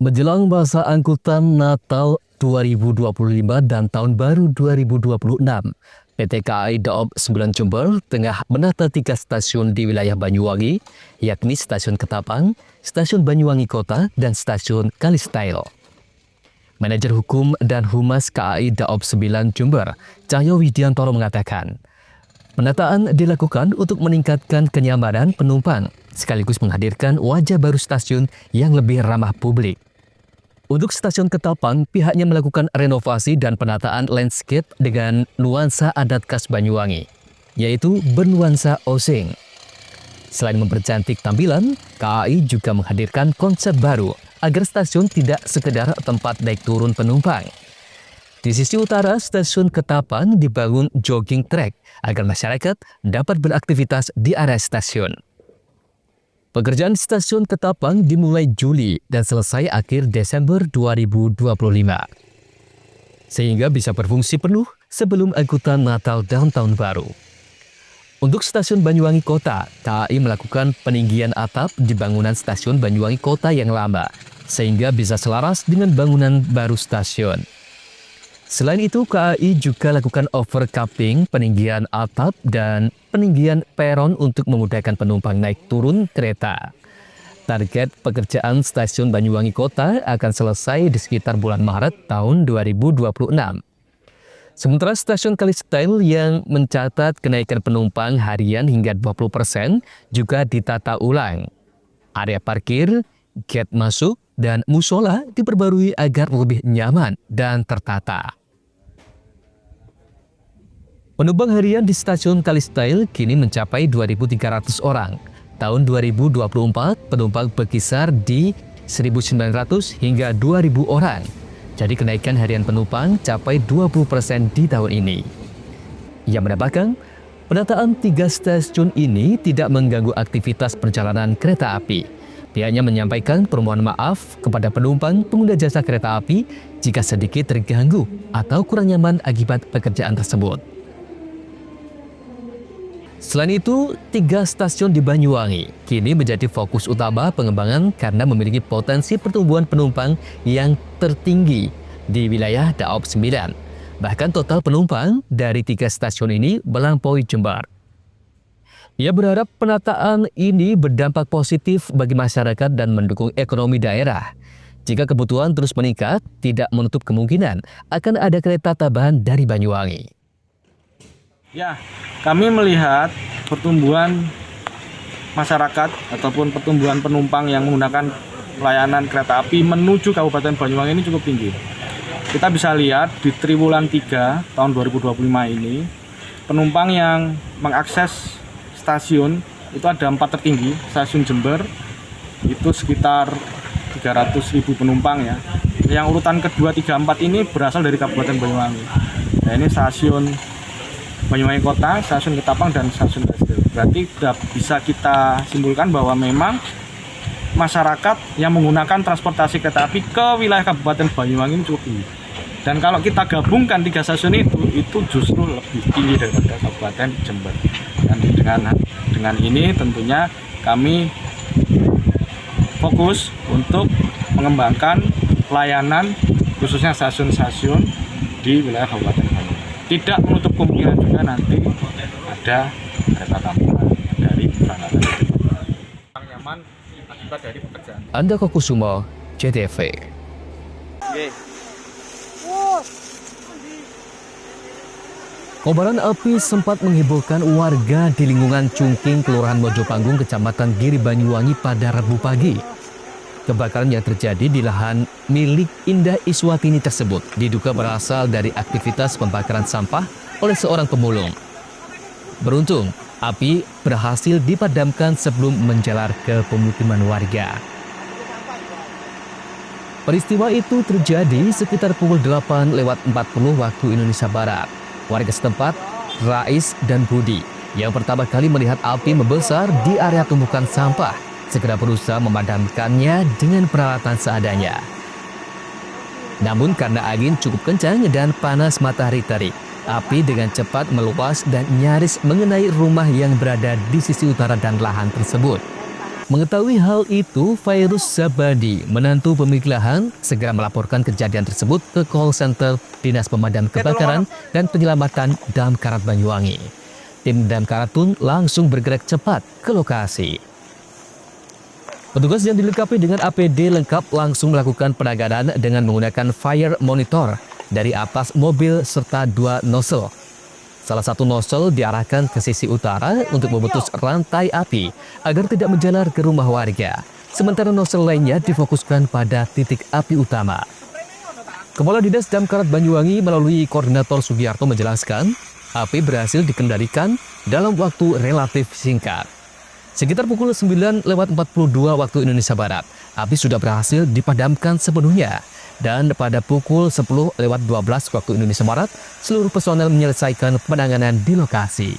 Menjelang masa angkutan Natal 2025 dan Tahun Baru 2026, PT KAI Daob 9 Jember tengah menata 3 stasiun di wilayah Banyuwangi, yakni Stasiun Ketapang, Stasiun Banyuwangi Kota, dan Stasiun Kalistail. Manajer Hukum dan Humas KAI Daob 9 Jember, Cahyo Widiantoro mengatakan, penataan dilakukan untuk meningkatkan kenyamanan penumpang, sekaligus menghadirkan wajah baru stasiun yang lebih ramah publik. Untuk Stasiun Ketapang, pihaknya melakukan renovasi dan penataan landscape dengan nuansa adat khas Banyuwangi, yaitu bernuansa osing. Selain mempercantik tampilan, KAI juga menghadirkan konsep baru agar stasiun tidak sekedar tempat naik turun penumpang. Di sisi utara Stasiun Ketapang dibangun jogging track agar masyarakat dapat beraktivitas di area stasiun. Pekerjaan Stasiun Ketapang dimulai Juli dan selesai akhir Desember 2025, sehingga bisa berfungsi penuh sebelum angkutan Natal dan Tahun Baru. Untuk Stasiun Banyuwangi Kota, KAI melakukan peninggian atap di bangunan Stasiun Banyuwangi Kota yang lama, sehingga bisa selaras dengan bangunan baru stasiun. Selain itu, KAI juga lakukan overcapping, peninggian atap, dan peninggian peron untuk memudahkan penumpang naik turun kereta. Target pekerjaan Stasiun Banyuwangi Kota akan selesai di sekitar bulan Maret tahun 2026. Sementara Stasiun Kalistail yang mencatat kenaikan penumpang harian hingga 20% juga ditata ulang. Area parkir, gate masuk, dan musola diperbarui agar lebih nyaman dan tertata. Penumpang harian di Stasiun Kalistail kini mencapai 2.300 orang. Tahun 2024, penumpang berkisar di 1.900 hingga 2.000 orang. Jadi kenaikan harian penumpang capai 20% di tahun ini. Ia menambahkan, penataan 3 stasiun ini tidak mengganggu aktivitas perjalanan kereta api. Pihaknya menyampaikan permohonan maaf kepada penumpang pengguna jasa kereta api jika sedikit terganggu atau kurang nyaman akibat pekerjaan tersebut. Selain itu, 3 stasiun di Banyuwangi kini menjadi fokus utama pengembangan karena memiliki potensi pertumbuhan penumpang yang tertinggi di wilayah Daob 9. Bahkan total penumpang dari 3 stasiun ini melampaui Jember. Ia berharap penataan ini berdampak positif bagi masyarakat dan mendukung ekonomi daerah. Jika kebutuhan terus meningkat, tidak menutup kemungkinan akan ada kereta tambahan dari Banyuwangi. Ya, kami melihat pertumbuhan masyarakat ataupun pertumbuhan penumpang yang menggunakan layanan kereta api menuju Kabupaten Banyuwangi ini cukup tinggi. Kita bisa lihat di triwulan 3 tahun 2025 ini, penumpang yang mengakses stasiun itu ada 4 tertinggi. Stasiun Jember itu sekitar 300.000 penumpang ya. Yang urutan kedua, 3, 4 ini berasal dari Kabupaten Banyuwangi. Nah, ini Stasiun Banyuwangi Kota, Stasiun Ketapang, dan Stasiun Kalistail. Berarti sudah bisa kita simpulkan bahwa memang masyarakat yang menggunakan transportasi kereta api ke wilayah Kabupaten Banyuwangi ini cukup tinggi. Dan kalau kita gabungkan 3 stasiun itu justru lebih tinggi daripada Kabupaten Jember. Dan dengan ini tentunya kami fokus untuk mengembangkan layanan khususnya stasiun-stasiun di wilayah Kabupaten Banyuwangi. Tidak menutup kemungkinan juga nanti ada kereta tambahan dari peranakan yang nyaman akibat dari pekerjaan. Andaka Kusumo, JTV. Kobaran api sempat menghebohkan warga di lingkungan Cungking, Kelurahan Mojopanggung, Kecamatan Giri, Banyuwangi pada Rabu pagi. Kebakaran yang terjadi di lahan milik Indah Iswatini tersebut diduga berasal dari aktivitas pembakaran sampah oleh seorang pemulung. Beruntung, api berhasil dipadamkan sebelum menjalar ke pemukiman warga. Peristiwa itu terjadi sekitar pukul 8:40 waktu Indonesia Barat. Warga setempat, Rais dan Budi, yang pertama kali melihat api membesar di area tumpukan sampah, segera berusaha memadamkannya dengan peralatan seadanya. Namun karena angin cukup kencang dan panas matahari terik, api dengan cepat meluas dan nyaris mengenai rumah yang berada di sisi utara dan lahan tersebut. Mengetahui hal itu, Fairuz Zabadi, menantu pemilik lahan, segera melaporkan kejadian tersebut ke call center Dinas Pemadam Kebakaran dan Penyelamatan Damkarat Banyuwangi. Tim Damkarat pun langsung bergerak cepat ke lokasi. Petugas yang dilengkapi dengan APD lengkap langsung melakukan penanganan dengan menggunakan fire monitor dari atas mobil serta 2 nozzle. Salah satu nozzle diarahkan ke sisi utara untuk memutus rantai api agar tidak menjalar ke rumah warga. Sementara nozzle lainnya difokuskan pada titik api utama. Kepala Dinas Damkarat Banyuwangi melalui Koordinator Sugiarto menjelaskan, api berhasil dikendalikan dalam waktu relatif singkat. Sekitar pukul 9.42 waktu Indonesia Barat, api sudah berhasil dipadamkan sepenuhnya. Dan pada pukul 10.12 waktu Indonesia Barat, seluruh personel menyelesaikan penanganan di lokasi.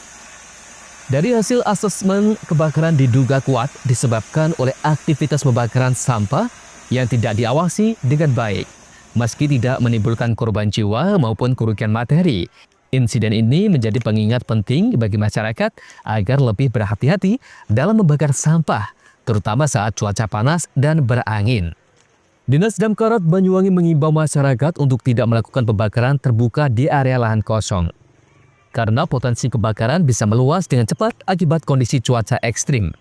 Dari hasil asesmen, kebakaran diduga kuat disebabkan oleh aktivitas pembakaran sampah yang tidak diawasi dengan baik. Meski tidak menimbulkan korban jiwa maupun kerugian materi, insiden ini menjadi pengingat penting bagi masyarakat agar lebih berhati-hati dalam membakar sampah, terutama saat cuaca panas dan berangin. Dinas Damkarat Banyuwangi mengimbau masyarakat untuk tidak melakukan pembakaran terbuka di area lahan kosong. Karena potensi kebakaran bisa meluas dengan cepat akibat kondisi cuaca ekstrim.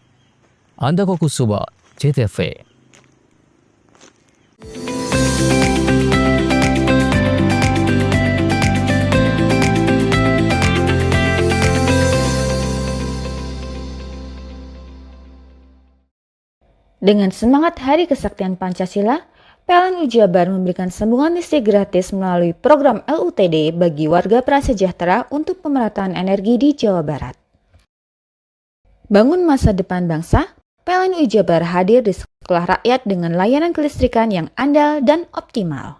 Anda Kokusubo, CTV. Dengan semangat Hari Kesaktian Pancasila, PLN Jabar memberikan sambungan listrik gratis melalui program LUTD bagi warga prasejahtera untuk pemerataan energi di Jawa Barat. Bangun masa depan bangsa, PLN Jabar hadir di sekolah rakyat dengan layanan kelistrikan yang andal dan optimal.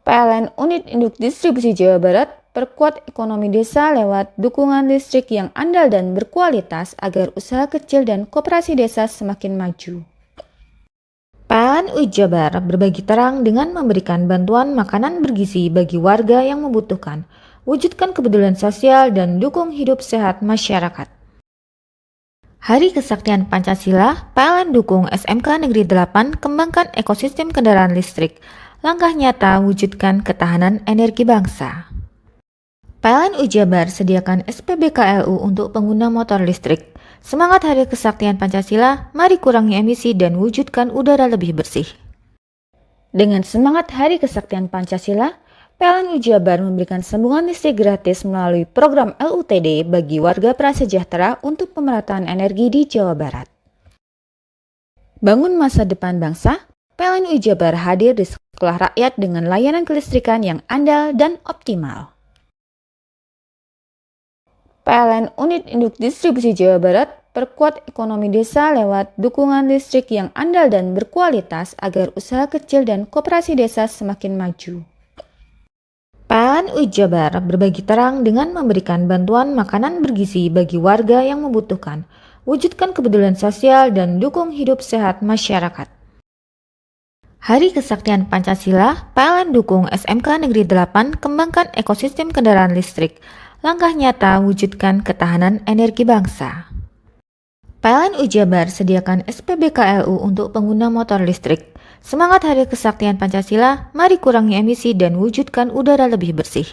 PLN Unit Induk Distribusi Jawa Barat perkuat ekonomi desa lewat dukungan listrik yang andal dan berkualitas agar usaha kecil dan koperasi desa semakin maju. PLN Jabar berbagi terang dengan memberikan bantuan makanan bergizi bagi warga yang membutuhkan, wujudkan kepedulian sosial dan dukung hidup sehat masyarakat. Hari Kesaktian Pancasila, PLN dukung SMK Negeri 8 kembangkan ekosistem kendaraan listrik, langkah nyata wujudkan ketahanan energi bangsa. PLN Jabar sediakan SPBKLU untuk pengguna motor listrik. Semangat Hari Kesaktian Pancasila, mari kurangi emisi dan wujudkan udara lebih bersih. Dengan semangat Hari Kesaktian Pancasila, PLN Jabar memberikan sambungan listrik gratis melalui program LUTD bagi warga prasejahtera untuk pemerataan energi di Jawa Barat. Bangun masa depan bangsa, PLN Jabar hadir di sekolah rakyat dengan layanan kelistrikan yang andal dan optimal. PLN Unit Induk Distribusi Jawa Barat perkuat ekonomi desa lewat dukungan listrik yang andal dan berkualitas agar usaha kecil dan koperasi desa semakin maju. PLN Jabar berbagi terang dengan memberikan bantuan makanan bergizi bagi warga yang membutuhkan, wujudkan kepedulian sosial dan dukung hidup sehat masyarakat. Hari Kesaktian Pancasila, PLN dukung SMK Negeri 8 kembangkan ekosistem kendaraan listrik, langkah nyata wujudkan ketahanan energi bangsa. PLN Jabar sediakan SPBKLU untuk pengguna motor listrik. Semangat Hari Kesaktian Pancasila, mari kurangi emisi dan wujudkan udara lebih bersih.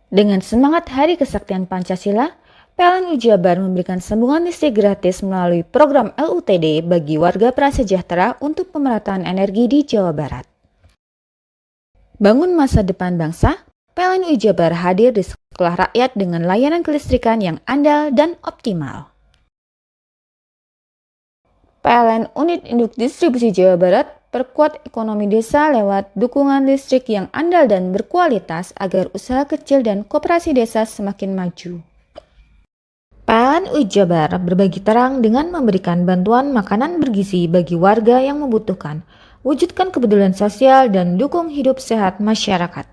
Dengan semangat Hari Kesaktian Pancasila, PLN Jabar memberikan sambungan listrik gratis melalui program LUTD bagi warga prasejahtera untuk pemerataan energi di Jawa Barat. Bangun masa depan bangsa, PLN Jabar hadir di sekolah rakyat dengan layanan kelistrikan yang andal dan optimal. PLN Unit Induk Distribusi Jawa Barat perkuat ekonomi desa lewat dukungan listrik yang andal dan berkualitas agar usaha kecil dan koperasi desa semakin maju. PLN Jabar berbagi terang dengan memberikan bantuan makanan bergizi bagi warga yang membutuhkan, wujudkan kepedulian sosial dan dukung hidup sehat masyarakat.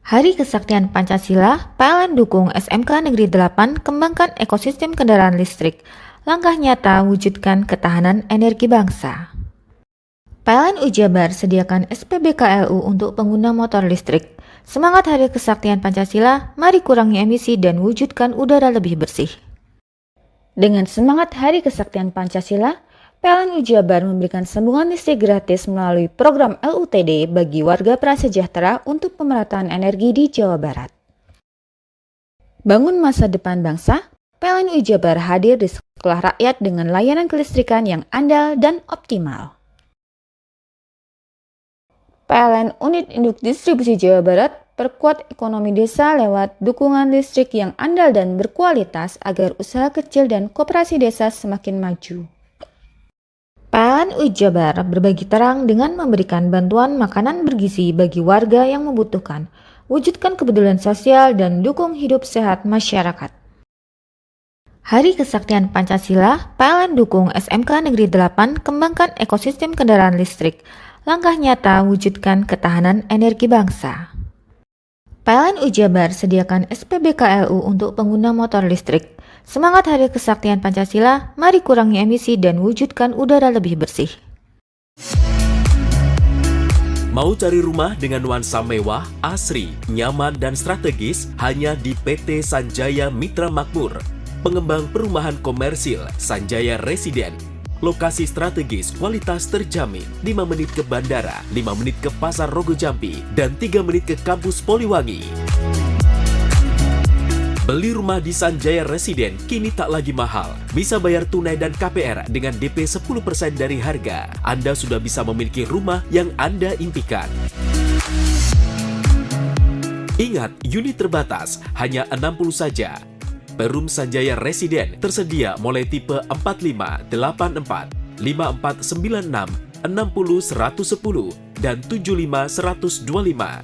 Hari Kesaktian Pancasila, PLN dukung SMK Negeri 8 kembangkan ekosistem kendaraan listrik, langkah nyata wujudkan ketahanan energi bangsa. PLN Jabar sediakan SPBKLU untuk pengguna motor listrik. Semangat Hari Kesaktian Pancasila, mari kurangi emisi dan wujudkan udara lebih bersih. Dengan semangat Hari Kesaktian Pancasila, PLN Jabar memberikan sambungan listrik gratis melalui program LUTD bagi warga prasejahtera untuk pemerataan energi di Jawa Barat. Bangun masa depan bangsa, PLN Jabar hadir di sekolah rakyat dengan layanan kelistrikan yang andal dan optimal. PLN Unit Induk Distribusi Jawa Barat perkuat ekonomi desa lewat dukungan listrik yang andal dan berkualitas agar usaha kecil dan koperasi desa semakin maju. PLN Jabar berbagi terang dengan memberikan bantuan makanan bergizi bagi warga yang membutuhkan, wujudkan kepedulian sosial dan dukung hidup sehat masyarakat. Hari Kesaktian Pancasila, PLN dukung SMK Negeri 8 kembangkan ekosistem kendaraan listrik. Langkah nyata wujudkan ketahanan energi bangsa. PLN Jabar sediakan SPBKLU untuk pengguna motor listrik. Semangat Hari Kesaktian Pancasila, mari kurangi emisi dan wujudkan udara lebih bersih. Mau cari rumah dengan nuansa mewah, asri, nyaman, dan strategis hanya di PT Sanjaya Mitra Makmur. Pengembang perumahan komersil Sanjaya Residen. Lokasi strategis, kualitas terjamin, 5 menit ke bandara, 5 menit ke Pasar Rogo Jambi, dan 3 menit ke kampus Poliwangi. Beli rumah di Sanjaya Residen kini tak lagi mahal. Bisa bayar tunai dan KPR dengan DP 10% dari harga. Anda sudah bisa memiliki rumah yang Anda impikan. Ingat, unit terbatas, hanya 60 saja. Perum Sanjaya Residen tersedia mulai tipe 45, 84, 5496, 60 110, dan 75 125.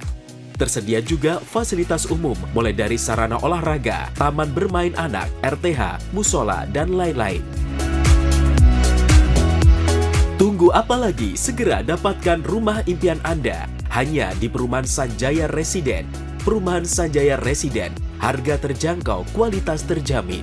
Tersedia juga fasilitas umum mulai dari sarana olahraga, taman bermain anak, RTH, musola, dan lain-lain. Tunggu apa lagi? Segera dapatkan rumah impian Anda hanya di Perumahan Sanjaya Residen. Perumahan Sanjaya Residen, harga terjangkau, kualitas terjamin.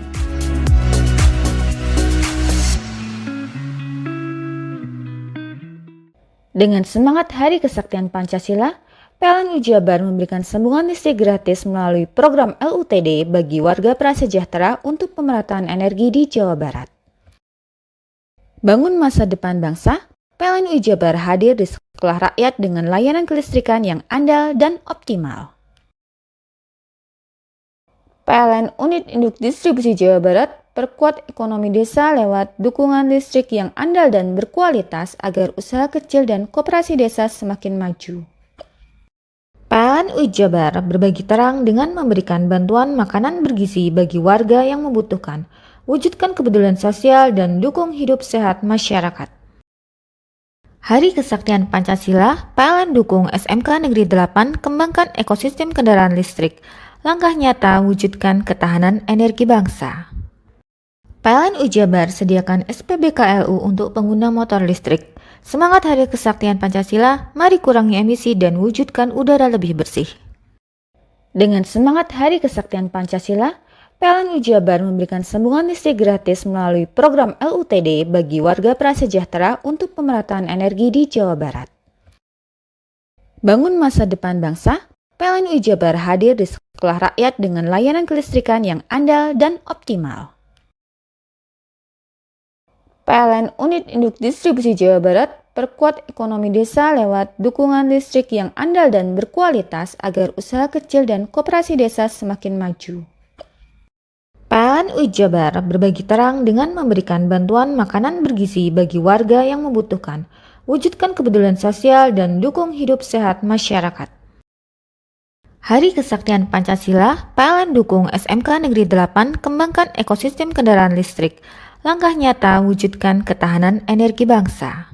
Dengan semangat Hari Kesaktian Pancasila, PLN Jabar memberikan sambungan listrik gratis melalui program LUTD bagi warga prasejahtera untuk pemerataan energi di Jawa Barat. Bangun masa depan bangsa, PLN Jabar hadir di sekolah rakyat dengan layanan kelistrikan yang andal dan optimal. PLN Unit Induk Distribusi Jawa Barat perkuat ekonomi desa lewat dukungan listrik yang andal dan berkualitas agar usaha kecil dan koperasi desa semakin maju. PLN Jabar berbagi terang dengan memberikan bantuan makanan bergizi bagi warga yang membutuhkan, wujudkan kepedulian sosial dan dukung hidup sehat masyarakat. Hari Kesaktian Pancasila, PLN dukung SMK Negeri 8 kembangkan ekosistem kendaraan listrik. Langkah nyata wujudkan ketahanan energi bangsa. PLN Jabar sediakan SPBKLU untuk pengguna motor listrik. Semangat Hari Kesaktian Pancasila, mari kurangi emisi dan wujudkan udara lebih bersih. Dengan semangat Hari Kesaktian Pancasila, PLN Jabar memberikan sambungan listrik gratis melalui program LUTD bagi warga prasejahtera untuk pemerataan energi di Jawa Barat. Bangun masa depan bangsa, PLN Jabar hadir di sekolah rakyat dengan layanan kelistrikan yang andal dan optimal. PLN Unit Induk Distribusi Jawa Barat perkuat ekonomi desa lewat dukungan listrik yang andal dan berkualitas agar usaha kecil dan koperasi desa semakin maju. PLN Jabar berbagi terang dengan memberikan bantuan makanan bergizi bagi warga yang membutuhkan, wujudkan kepedulian sosial dan dukung hidup sehat masyarakat. Hari Kesaktian Pancasila, PLN dukung SMK Negeri 8 kembangkan ekosistem kendaraan listrik. Langkah nyata wujudkan ketahanan energi bangsa.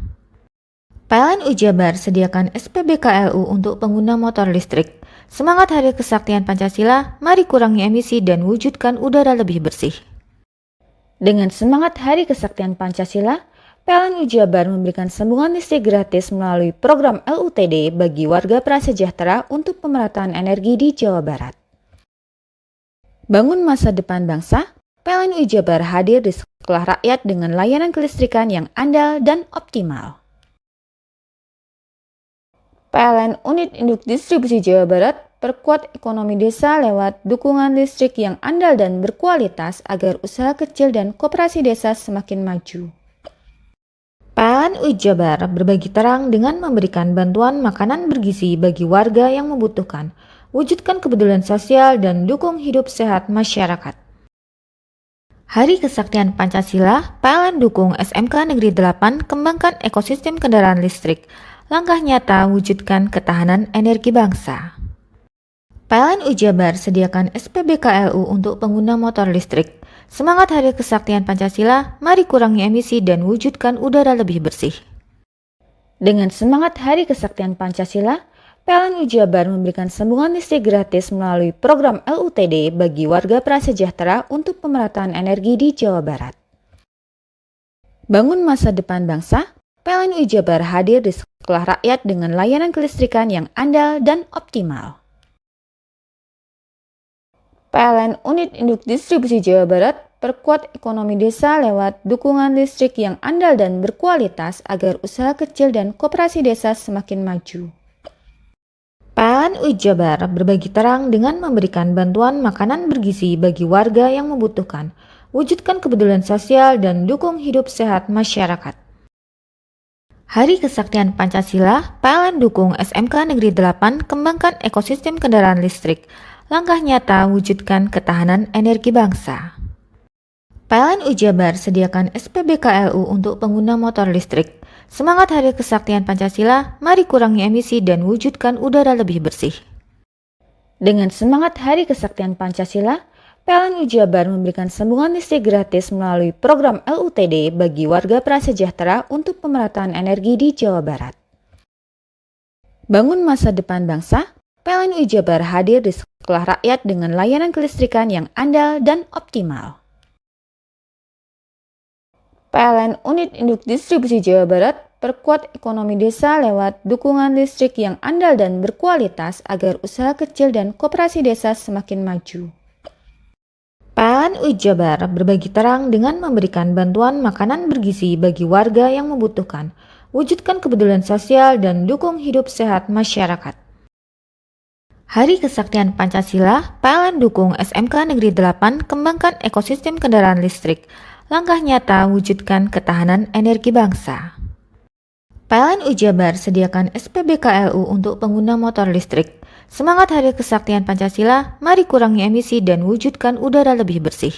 PLN Jabar sediakan SPBKLU untuk pengguna motor listrik. Semangat Hari Kesaktian Pancasila, mari kurangi emisi dan wujudkan udara lebih bersih. Dengan semangat Hari Kesaktian Pancasila, PLN Jabar memberikan sambungan listrik gratis melalui program LUTD bagi warga prasejahtera untuk pemerataan energi di Jawa Barat. Bangun masa depan bangsa, PLN Jabar hadir di sekolah rakyat dengan layanan kelistrikan yang andal dan optimal. PLN Unit Induk Distribusi Jawa Barat perkuat ekonomi desa lewat dukungan listrik yang andal dan berkualitas agar usaha kecil dan koperasi desa semakin maju. PLN UI Jabar berbagi terang dengan memberikan bantuan makanan bergizi bagi warga yang membutuhkan, wujudkan kepedulian sosial dan dukung hidup sehat masyarakat. Hari Kesaktian Pancasila, PLN dukung SMK Negeri 8 kembangkan ekosistem kendaraan listrik, langkah nyata wujudkan ketahanan energi bangsa. PLN UI Jabar sediakan SPBKLU untuk pengguna motor listrik. Semangat Hari Kesaktian Pancasila, mari kurangi emisi dan wujudkan udara lebih bersih. Dengan semangat Hari Kesaktian Pancasila, PLN UI Jabar memberikan sambungan listrik gratis melalui program LUTD bagi warga prasejahtera untuk pemerataan energi di Jawa Barat. Bangun masa depan bangsa, PLN UI Jabar hadir di sekolah rakyat dengan layanan kelistrikan yang andal dan optimal. PLN Unit Induk Distribusi Jawa Barat perkuat ekonomi desa lewat dukungan listrik yang andal dan berkualitas agar usaha kecil dan koperasi desa semakin maju. PLN UI Jabar berbagi terang dengan memberikan bantuan makanan bergizi bagi warga yang membutuhkan, wujudkan kepedulian sosial dan dukung hidup sehat masyarakat. Hari Kesaktian Pancasila, PLN dukung SMK Negeri 8 kembangkan ekosistem kendaraan listrik, langkah nyata wujudkan ketahanan energi bangsa. PLN UI Jabar sediakan SPBKLU untuk pengguna motor listrik. Semangat Hari Kesaktian Pancasila, mari kurangi emisi dan wujudkan udara lebih bersih. Dengan semangat Hari Kesaktian Pancasila, PLN UI Jabar memberikan sambungan listrik gratis melalui program LUTD bagi warga prasejahtera untuk pemerataan energi di Jawa Barat. Bangun masa depan bangsa, PLN UI Jabar hadir di sekolah rakyat dengan layanan kelistrikan yang andal dan optimal. PLN Unit Induk Distribusi Jawa Barat perkuat ekonomi desa lewat dukungan listrik yang andal dan berkualitas agar usaha kecil dan koperasi desa semakin maju. PLN UI Jabar berbagi terang dengan memberikan bantuan makanan bergizi bagi warga yang membutuhkan, wujudkan kepedulian sosial dan dukung hidup sehat masyarakat. Hari Kesaktian Pancasila, PLN dukung SMK Negeri 8 kembangkan ekosistem kendaraan listrik, langkah nyata wujudkan ketahanan energi bangsa. PLN UI Jabar sediakan SPBKLU untuk pengguna motor listrik. Semangat Hari Kesaktian Pancasila, mari kurangi emisi dan wujudkan udara lebih bersih.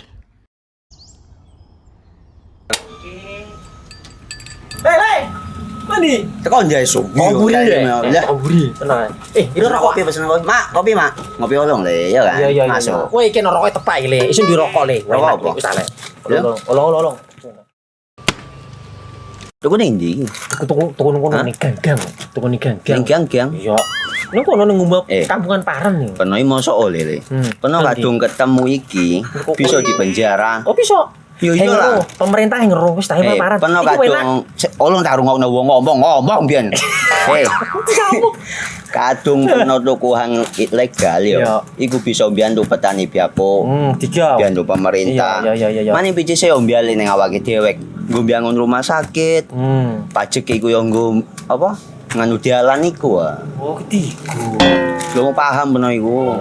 Mandi. Tekan jaya su. Ngoburi deh. Ya. Ngoburi, tenang. Ini rokok. Kopi pesen kopi. Mak, kopi, Mak. Ngopi olong le, ya kan? Iya. Masuk. Woi, kene rokoknya tepak iki le. Isin dirokok le. Rokok apa? Wis ale. Ya. Olong. Tuku ning ndi? Tuku ngono ning gang. Tuku ning gang. Gang-gang. Iya. Ning kono ning ngumba Eh. kampungan Paren nih. Peno iki mosok oleh le. Peno Nanti. kadung ketemu iki bisa dipenjara. Oh, bisa. Yo iya lah. Pemerintah yang ngeru wis tahe Paren. Peno Iku enak. kadung olong tak rungokno wong ngomong biyen. Kadung peno tuku hang ilegal yo. Iya. Iku bisa mbiyantu petani biako. Tiga. Mbiyantu pemerintah. Iya. Mane pici saya mbiali ning awake dhewek. Nggo mbiyangun rumah sakit. Pajak iku yo nggo apa? Nganu dalan iku ah. Oh, ketiku. Lu paham bener iku.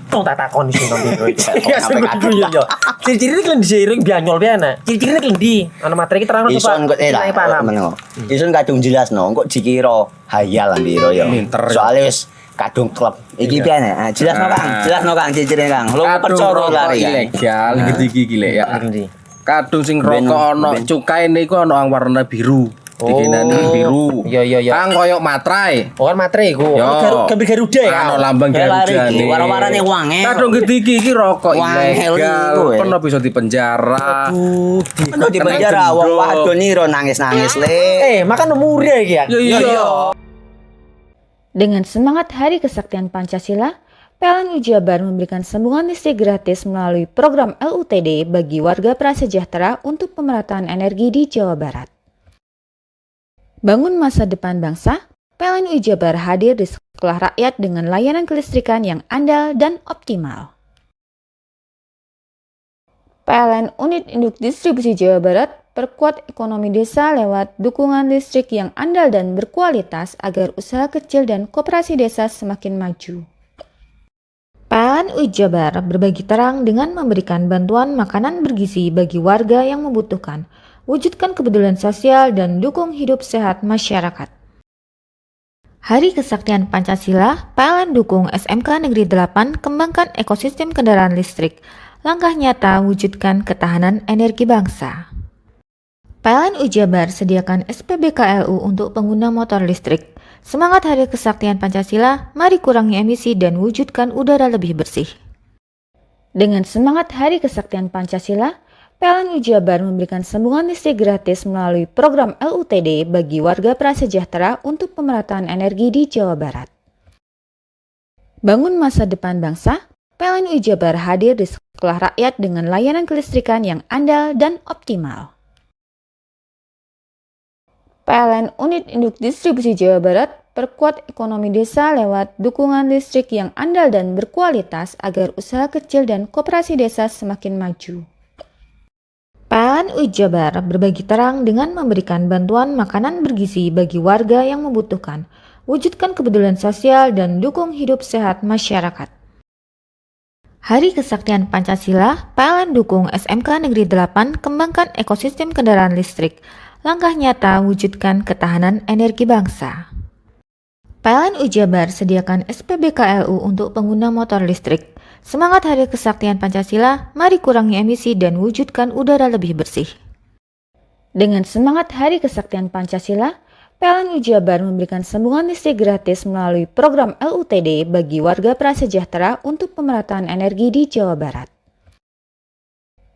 Tong tak takon isin nang biro iki. Ya, sampe kadung. Iya. Ciri-cirine kan disiring bianyol piana. Ciri-cirine kan ndi? Ana materi iki terang Ison kok lah meneng. Ison kadung jelasno kok dikira hayal lan biro ya. Soale wis kadung klub. Iki piye nek? Jelasno Kang. Jelasno Kang ciri-cirine Kang. Lu percaya lari kan. Ilegal iki lek ya. Ndi? Kadung sing rokok ana cukaine iku ana warna biru. Dikenani biru. Iya. Kang koyo matrai. Oh kan materi iku. Yo. Gambar Garuda ya. Ano lambang Garuda iki nih. wara-warane wange. Kadung iki rokok Wangel ilegal. iku, Pernah bisa dipenjara. Peno di penjara wong wadon iro nangis-nangis le. Makan murah iki ya. Iya. Dengan semangat Hari Kesaktian Pancasila, PLN UI Jabar memberikan sambungan listrik gratis melalui program LUTD bagi warga prasejahtera untuk pemerataan energi di Jawa Barat. Bangun masa depan bangsa, PLN UI Jabar hadir di sekolah rakyat dengan layanan kelistrikan yang andal dan optimal. PLN Unit Induk Distribusi Jawa Barat perkuat ekonomi desa lewat dukungan listrik yang andal dan berkualitas agar usaha kecil dan koperasi desa semakin maju. PLN UI Jabar berbagi terang dengan memberikan bantuan makanan bergizi bagi warga yang membutuhkan, wujudkan kepedulian sosial dan dukung hidup sehat masyarakat. Hari Kesaktian Pancasila, PLN dukung SMK Negeri 8 kembangkan ekosistem kendaraan listrik, langkah nyata wujudkan ketahanan energi bangsa. PLN UI Jabar sediakan SPBKLU untuk pengguna motor listrik. Semangat Hari Kesaktian Pancasila, mari kurangi emisi dan wujudkan udara lebih bersih. Dengan semangat Hari Kesaktian Pancasila, PLN UI Jabar memberikan sambungan listrik gratis melalui program LUTD bagi warga prasejahtera untuk pemerataan energi di Jawa Barat. Bangun masa depan bangsa, PLN UI Jabar hadir di sekolah rakyat dengan layanan kelistrikan yang andal dan optimal. PLN Unit Induk Distribusi Jawa Barat perkuat ekonomi desa lewat dukungan listrik yang andal dan berkualitas agar usaha kecil dan koperasi desa semakin maju. PLN UI Jabar berbagi terang dengan memberikan bantuan makanan bergizi bagi warga yang membutuhkan, wujudkan kepedulian sosial dan dukung hidup sehat masyarakat. Hari Kesaktian Pancasila, PLN dukung SMK Negeri 8 kembangkan ekosistem kendaraan listrik, langkah nyata wujudkan ketahanan energi bangsa. PLN UI Jabar sediakan SPBKLU untuk pengguna motor listrik. Semangat Hari Kesaktian Pancasila, mari kurangi emisi dan wujudkan udara lebih bersih. Dengan semangat Hari Kesaktian Pancasila, PLN UI Jabar memberikan sambungan listrik gratis melalui program LUTD bagi warga prasejahtera untuk pemerataan energi di Jawa Barat.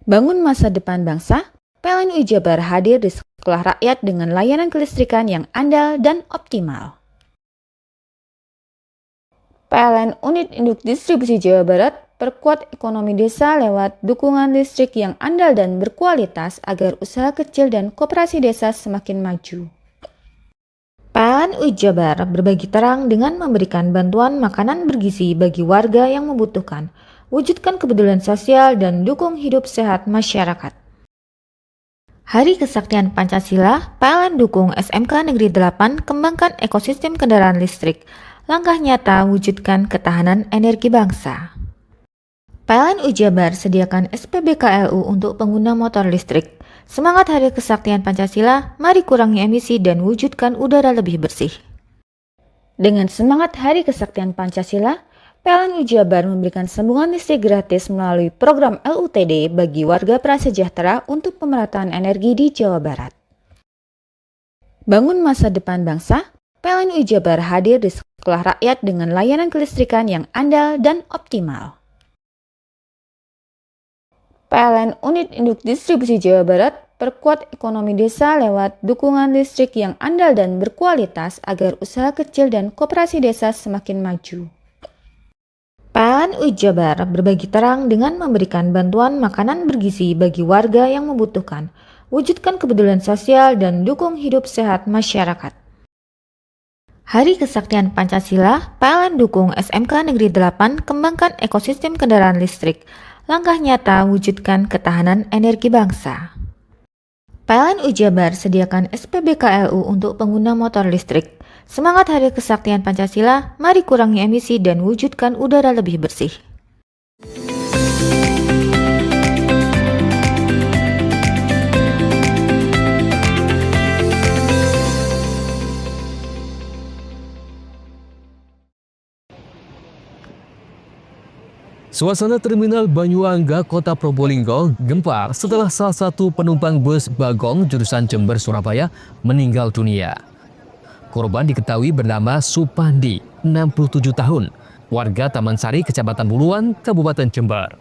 Bangun masa depan bangsa, PLN UI Jabar hadir di sekolah rakyat dengan layanan kelistrikan yang andal dan optimal. PLN Unit Induk Distribusi Jawa Barat perkuat ekonomi desa lewat dukungan listrik yang andal dan berkualitas agar usaha kecil dan koperasi desa semakin maju. PLN UI Jabar berbagi terang dengan memberikan bantuan makanan bergizi bagi warga yang membutuhkan, wujudkan kepedulian sosial dan dukung hidup sehat masyarakat. Hari Kesaktian Pancasila, PLN dukung SMK Negeri 8 kembangkan ekosistem kendaraan listrik, langkah nyata wujudkan ketahanan energi bangsa. PLN UI Jabar sediakan SPBKLU untuk pengguna motor listrik. Semangat Hari Kesaktian Pancasila, mari kurangi emisi dan wujudkan udara lebih bersih. Dengan semangat Hari Kesaktian Pancasila, PLN UI Jabar memberikan sambungan listrik gratis melalui program LUTD bagi warga prasejahtera untuk pemerataan energi di Jawa Barat. Bangun masa depan bangsa, PLN UI Jabar hadir di sekolah rakyat dengan layanan kelistrikan yang andal dan optimal. PLN Unit Induk Distribusi Jawa Barat perkuat ekonomi desa lewat dukungan listrik yang andal dan berkualitas agar usaha kecil dan koperasi desa semakin maju. PLN UI Jabar berbagi terang dengan memberikan bantuan makanan bergizi bagi warga yang membutuhkan, wujudkan kepedulian sosial dan dukung hidup sehat masyarakat. Hari Kesaktian Pancasila, PLN dukung SMK Negeri 8 kembangkan ekosistem kendaraan listrik, langkah nyata wujudkan ketahanan energi bangsa. PLN UI Jabar sediakan SPBKLU untuk pengguna motor listrik. Semangat Hari Kesaktian Pancasila, mari kurangi emisi dan wujudkan udara lebih bersih. Suasana Terminal Banyuangga, Kota Probolinggo gempar setelah salah satu penumpang bus Bagong jurusan Jember Surabaya meninggal dunia. Korban diketahui bernama Supandi, 67 tahun, warga Taman Sari, Kecamatan Buluan, Kabupaten Jember.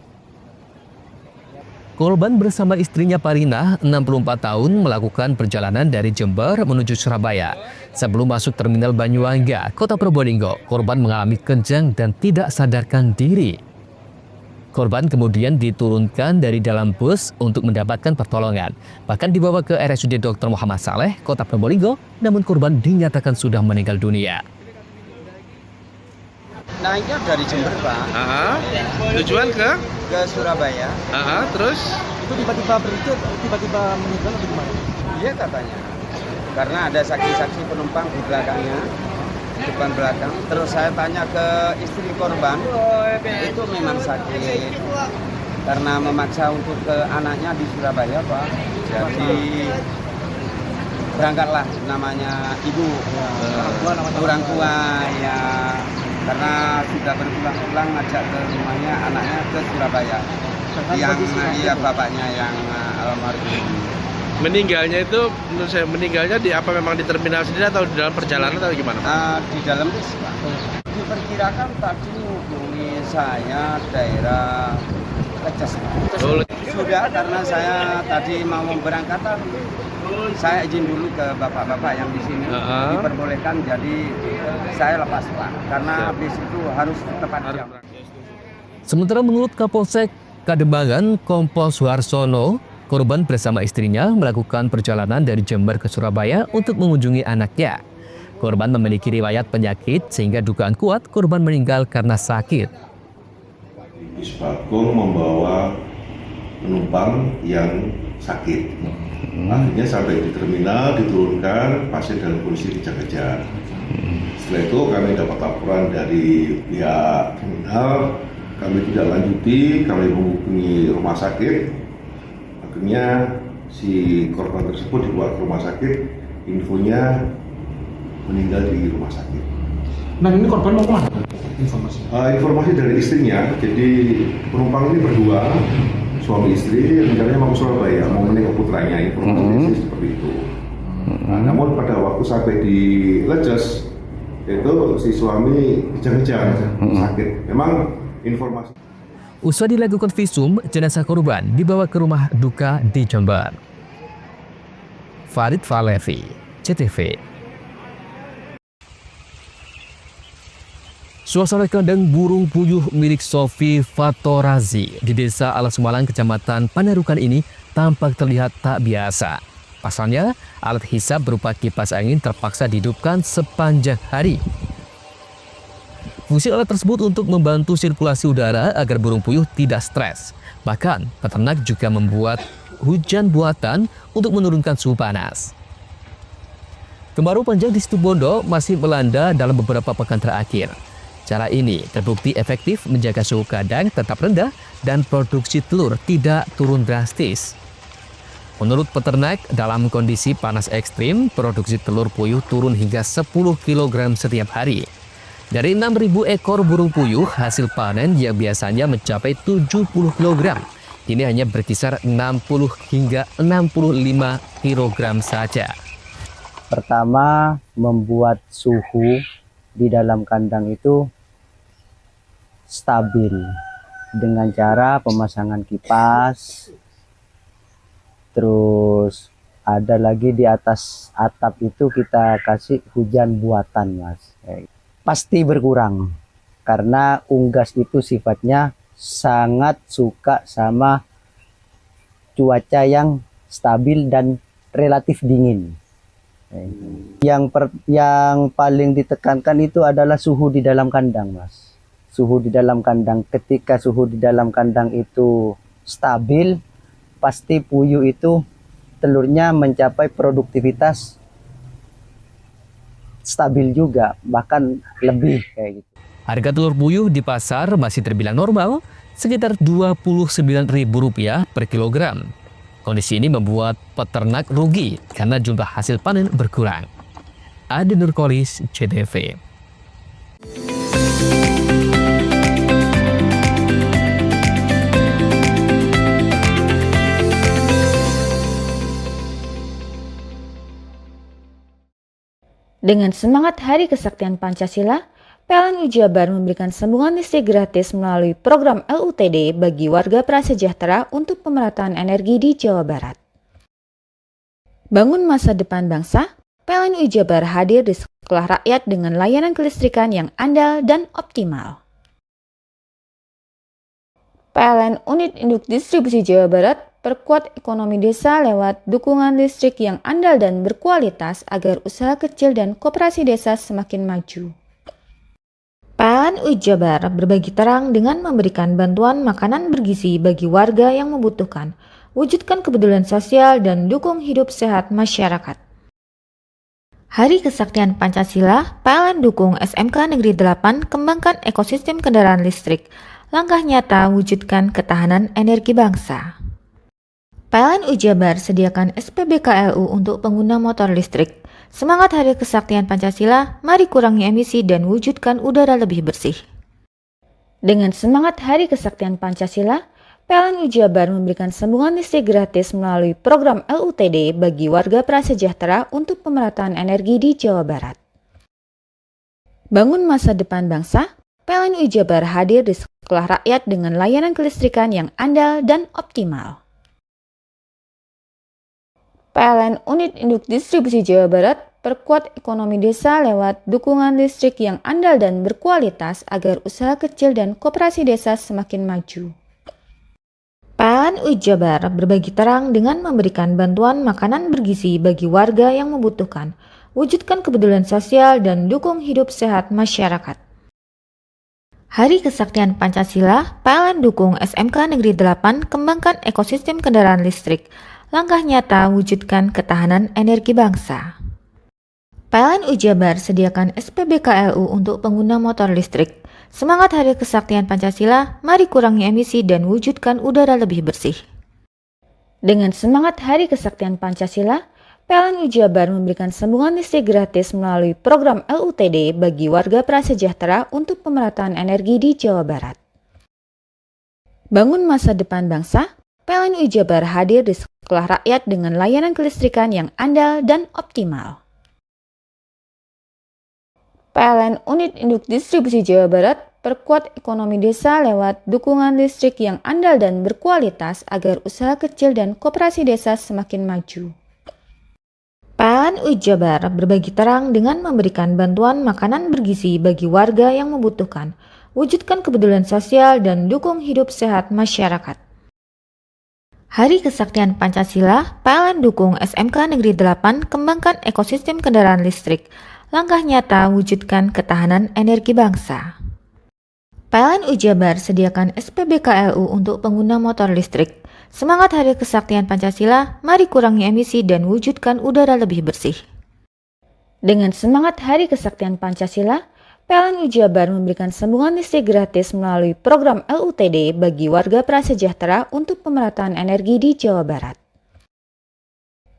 Korban bersama istrinya Parina, 64 tahun, melakukan perjalanan dari Jember menuju Surabaya. Sebelum masuk Terminal Banyuangga, Kota Probolinggo, korban mengalami kejang dan tidak sadarkan diri. Korban kemudian diturunkan dari dalam bus untuk mendapatkan pertolongan. Bahkan dibawa ke RSUD Dr. Muhammad Saleh, Kota Probolinggo, namun korban dinyatakan sudah meninggal dunia. Naiknya dari Jember, Pak. Tujuan ke Surabaya. Terus Itu tiba-tiba berhenti, tiba-tiba meninggal atau gimana? Iya katanya. Karena ada saksi-saksi penumpang di belakangnya. depan belakang. Terus saya tanya ke istri korban, itu memang sakit karena memaksa untuk ke anaknya di Surabaya, Pak. Jadi berangkatlah namanya ibu, orang tua ya, karena sudah berulang-ulang ngajak ke rumahnya anaknya ke Surabaya. Yang iya bapaknya yang almarhum. Meninggalnya itu menurut saya meninggalnya di apa memang di terminal sendiri atau di dalam perjalanan atau gimana? Di dalam bis, Pak. Diperkirakan tadi menghubungi saya daerah Leces. Sudah, karena saya tadi mau berangkatan, saya izin dulu ke bapak-bapak yang di sini diperbolehkan, jadi saya lepas, Pak, karena bis itu harus tepat jam. Sementara menurut Kapolsek Kadembangan Kompol Suharsono, korban bersama istrinya melakukan perjalanan dari Jember ke Surabaya untuk mengunjungi anaknya. Korban memiliki riwayat penyakit sehingga dugaan kuat korban meninggal karena sakit. Bis Bagong membawa penumpang yang sakit. Akhirnya sampai di terminal diturunkan, pasien dalam kondisi kejang-kejang. Setelah itu kami dapat laporan dari pihak terminal, kami tidak lanjuti, kami menghubungi rumah sakit. Akhirnya si korban tersebut dibawa ke rumah sakit, infonya meninggal di rumah sakit. Nah, ini korban mau kemana? Informasi dari istrinya, jadi penumpang ini berdua, suami istri, rencananya mau ke Surabaya, mau menengok putranya, informasi seperti itu. Nah, namun pada waktu sampai di Leces, itu si suami kejang-kejang sakit. Memang informasi. Usai dilakukan visum, jenazah korban dibawa ke rumah duka di Jember. Farid Falevi, CTV. Suasana kandang burung puyuh milik Sofi Fatorazi di Desa Alas Malang, Kecamatan Panarukan ini tampak terlihat tak biasa. Pasalnya, alat hisap berupa kipas angin terpaksa dihidupkan sepanjang hari. Fungsi alat tersebut untuk membantu sirkulasi udara agar burung puyuh tidak stres. Bahkan, peternak juga membuat hujan buatan untuk menurunkan suhu panas. Kemarau panjang di Situbondo masih melanda dalam beberapa pekan terakhir. Cara ini terbukti efektif menjaga suhu kandang tetap rendah dan produksi telur tidak turun drastis. Menurut peternak, dalam kondisi panas ekstrim, produksi telur puyuh turun hingga 10 kg setiap hari. Dari 6.000 ekor burung puyuh, hasil panen yang biasanya mencapai 70 kg, kini hanya berkisar 60 hingga 65 kg saja. Pertama, membuat suhu di dalam kandang itu stabil dengan cara pemasangan kipas. Terus ada lagi di atas atap itu kita kasih hujan buatan, Mas. Pasti berkurang karena unggas itu sifatnya sangat suka sama cuaca yang stabil dan relatif dingin. Yang paling ditekankan itu adalah suhu di dalam kandang, Mas. Suhu di dalam kandang, ketika suhu di dalam kandang itu stabil, pasti puyuh itu telurnya mencapai produktivitas stabil juga, bahkan lebih kayak gitu. Harga telur puyuh di pasar masih terbilang normal, sekitar Rp29.000 per kilogram. Kondisi ini membuat peternak rugi karena jumlah hasil panen berkurang. Ade Nurkolis, CTV. Dengan semangat Hari Kesaktian Pancasila, PLN Jabar memberikan sambungan listrik gratis melalui program LUTD bagi warga prasejahtera untuk pemerataan energi di Jawa Barat. Bangun masa depan bangsa, PLN Jabar hadir di sekolah rakyat dengan layanan kelistrikan yang andal dan optimal. PLN Unit Induk Distribusi Jawa Barat perkuat ekonomi desa lewat dukungan listrik yang andal dan berkualitas agar usaha kecil dan koperasi desa semakin maju. PLN Jabar berbagi terang dengan memberikan bantuan makanan bergizi bagi warga yang membutuhkan, wujudkan kepedulian sosial dan dukung hidup sehat masyarakat. Hari Kesaktian Pancasila, PLN dukung SMK Negeri 8 kembangkan ekosistem kendaraan listrik. Langkah nyata wujudkan ketahanan energi bangsa. PLN Ujabar sediakan SPBKLU untuk pengguna motor listrik. Semangat Hari Kesaktian Pancasila, mari kurangi emisi dan wujudkan udara lebih bersih. Dengan semangat Hari Kesaktian Pancasila, PLN Ujabar memberikan sambungan listrik gratis melalui program LUTD bagi warga prasejahtera untuk pemerataan energi di Jawa Barat. Bangun masa depan bangsa, PLN Ujabar hadir di sekolah rakyat dengan layanan kelistrikan yang andal dan optimal. PLN Unit Induk Distribusi Jawa Barat perkuat ekonomi desa lewat dukungan listrik yang andal dan berkualitas agar usaha kecil dan koperasi desa semakin maju. PLN Ujabar berbagi terang dengan memberikan bantuan makanan bergizi bagi warga yang membutuhkan, wujudkan kepedulian sosial dan dukung hidup sehat masyarakat. Hari Kesaktian Pancasila, PLN dukung SMK Negeri 8 kembangkan ekosistem kendaraan listrik. Langkah nyata wujudkan ketahanan energi bangsa. PLN Ujabar sediakan SPBKLU untuk pengguna motor listrik. Semangat Hari Kesaktian Pancasila, mari kurangi emisi dan wujudkan udara lebih bersih. Dengan semangat Hari Kesaktian Pancasila, PLN Ujabar memberikan sambungan listrik gratis melalui program LUTD bagi warga prasejahtera untuk pemerataan energi di Jawa Barat. Bangun masa depan bangsa, PLN Ujabar hadir di sekolah rakyat dengan layanan kelistrikan yang andal dan optimal. PLN Unit Induk Distribusi Jawa Barat perkuat ekonomi desa lewat dukungan listrik yang andal dan berkualitas agar usaha kecil dan koperasi desa semakin maju. PLN Ujabar berbagi terang dengan memberikan bantuan makanan bergizi bagi warga yang membutuhkan, wujudkan kepedulian sosial dan dukung hidup sehat masyarakat. Hari Kesaktian Pancasila, PLN dukung SMK Negeri 8 kembangkan ekosistem kendaraan listrik. Langkah nyata wujudkan ketahanan energi bangsa. PLN Ujabar sediakan SPBKLU untuk pengguna motor listrik. Semangat Hari Kesaktian Pancasila, mari kurangi emisi dan wujudkan udara lebih bersih. Dengan semangat Hari Kesaktian Pancasila, PLN Ujabar memberikan sambungan listrik gratis melalui program LUTD bagi warga prasejahtera untuk pemerataan energi di Jawa Barat.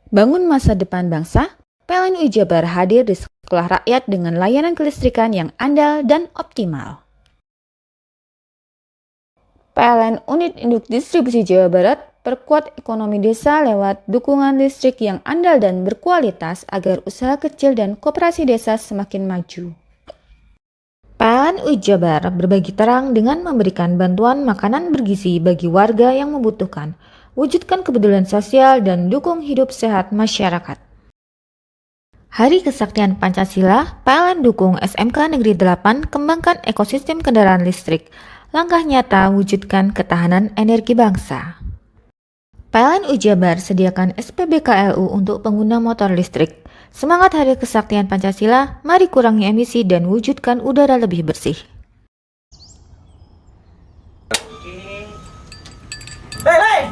Bangun masa depan bangsa, PLN Ujabar hadir di sekolah rakyat dengan layanan kelistrikan yang andal dan optimal. PLN Unit Induk Distribusi Jawa Barat perkuat ekonomi desa lewat dukungan listrik yang andal dan berkualitas agar usaha kecil dan koperasi desa semakin maju. PLN Ujabar berbagi terang dengan memberikan bantuan makanan bergizi bagi warga yang membutuhkan, wujudkan kepedulian sosial dan dukung hidup sehat masyarakat. Hari Kesaktian Pancasila, PLN dukung SMK Negeri 8 kembangkan ekosistem kendaraan listrik. Langkah nyata wujudkan ketahanan energi bangsa. PLN Ujabar sediakan SPBKLU untuk pengguna motor listrik. Semangat Hari Kesaktian Pancasila, mari kurangi emisi dan wujudkan udara lebih bersih. Hei,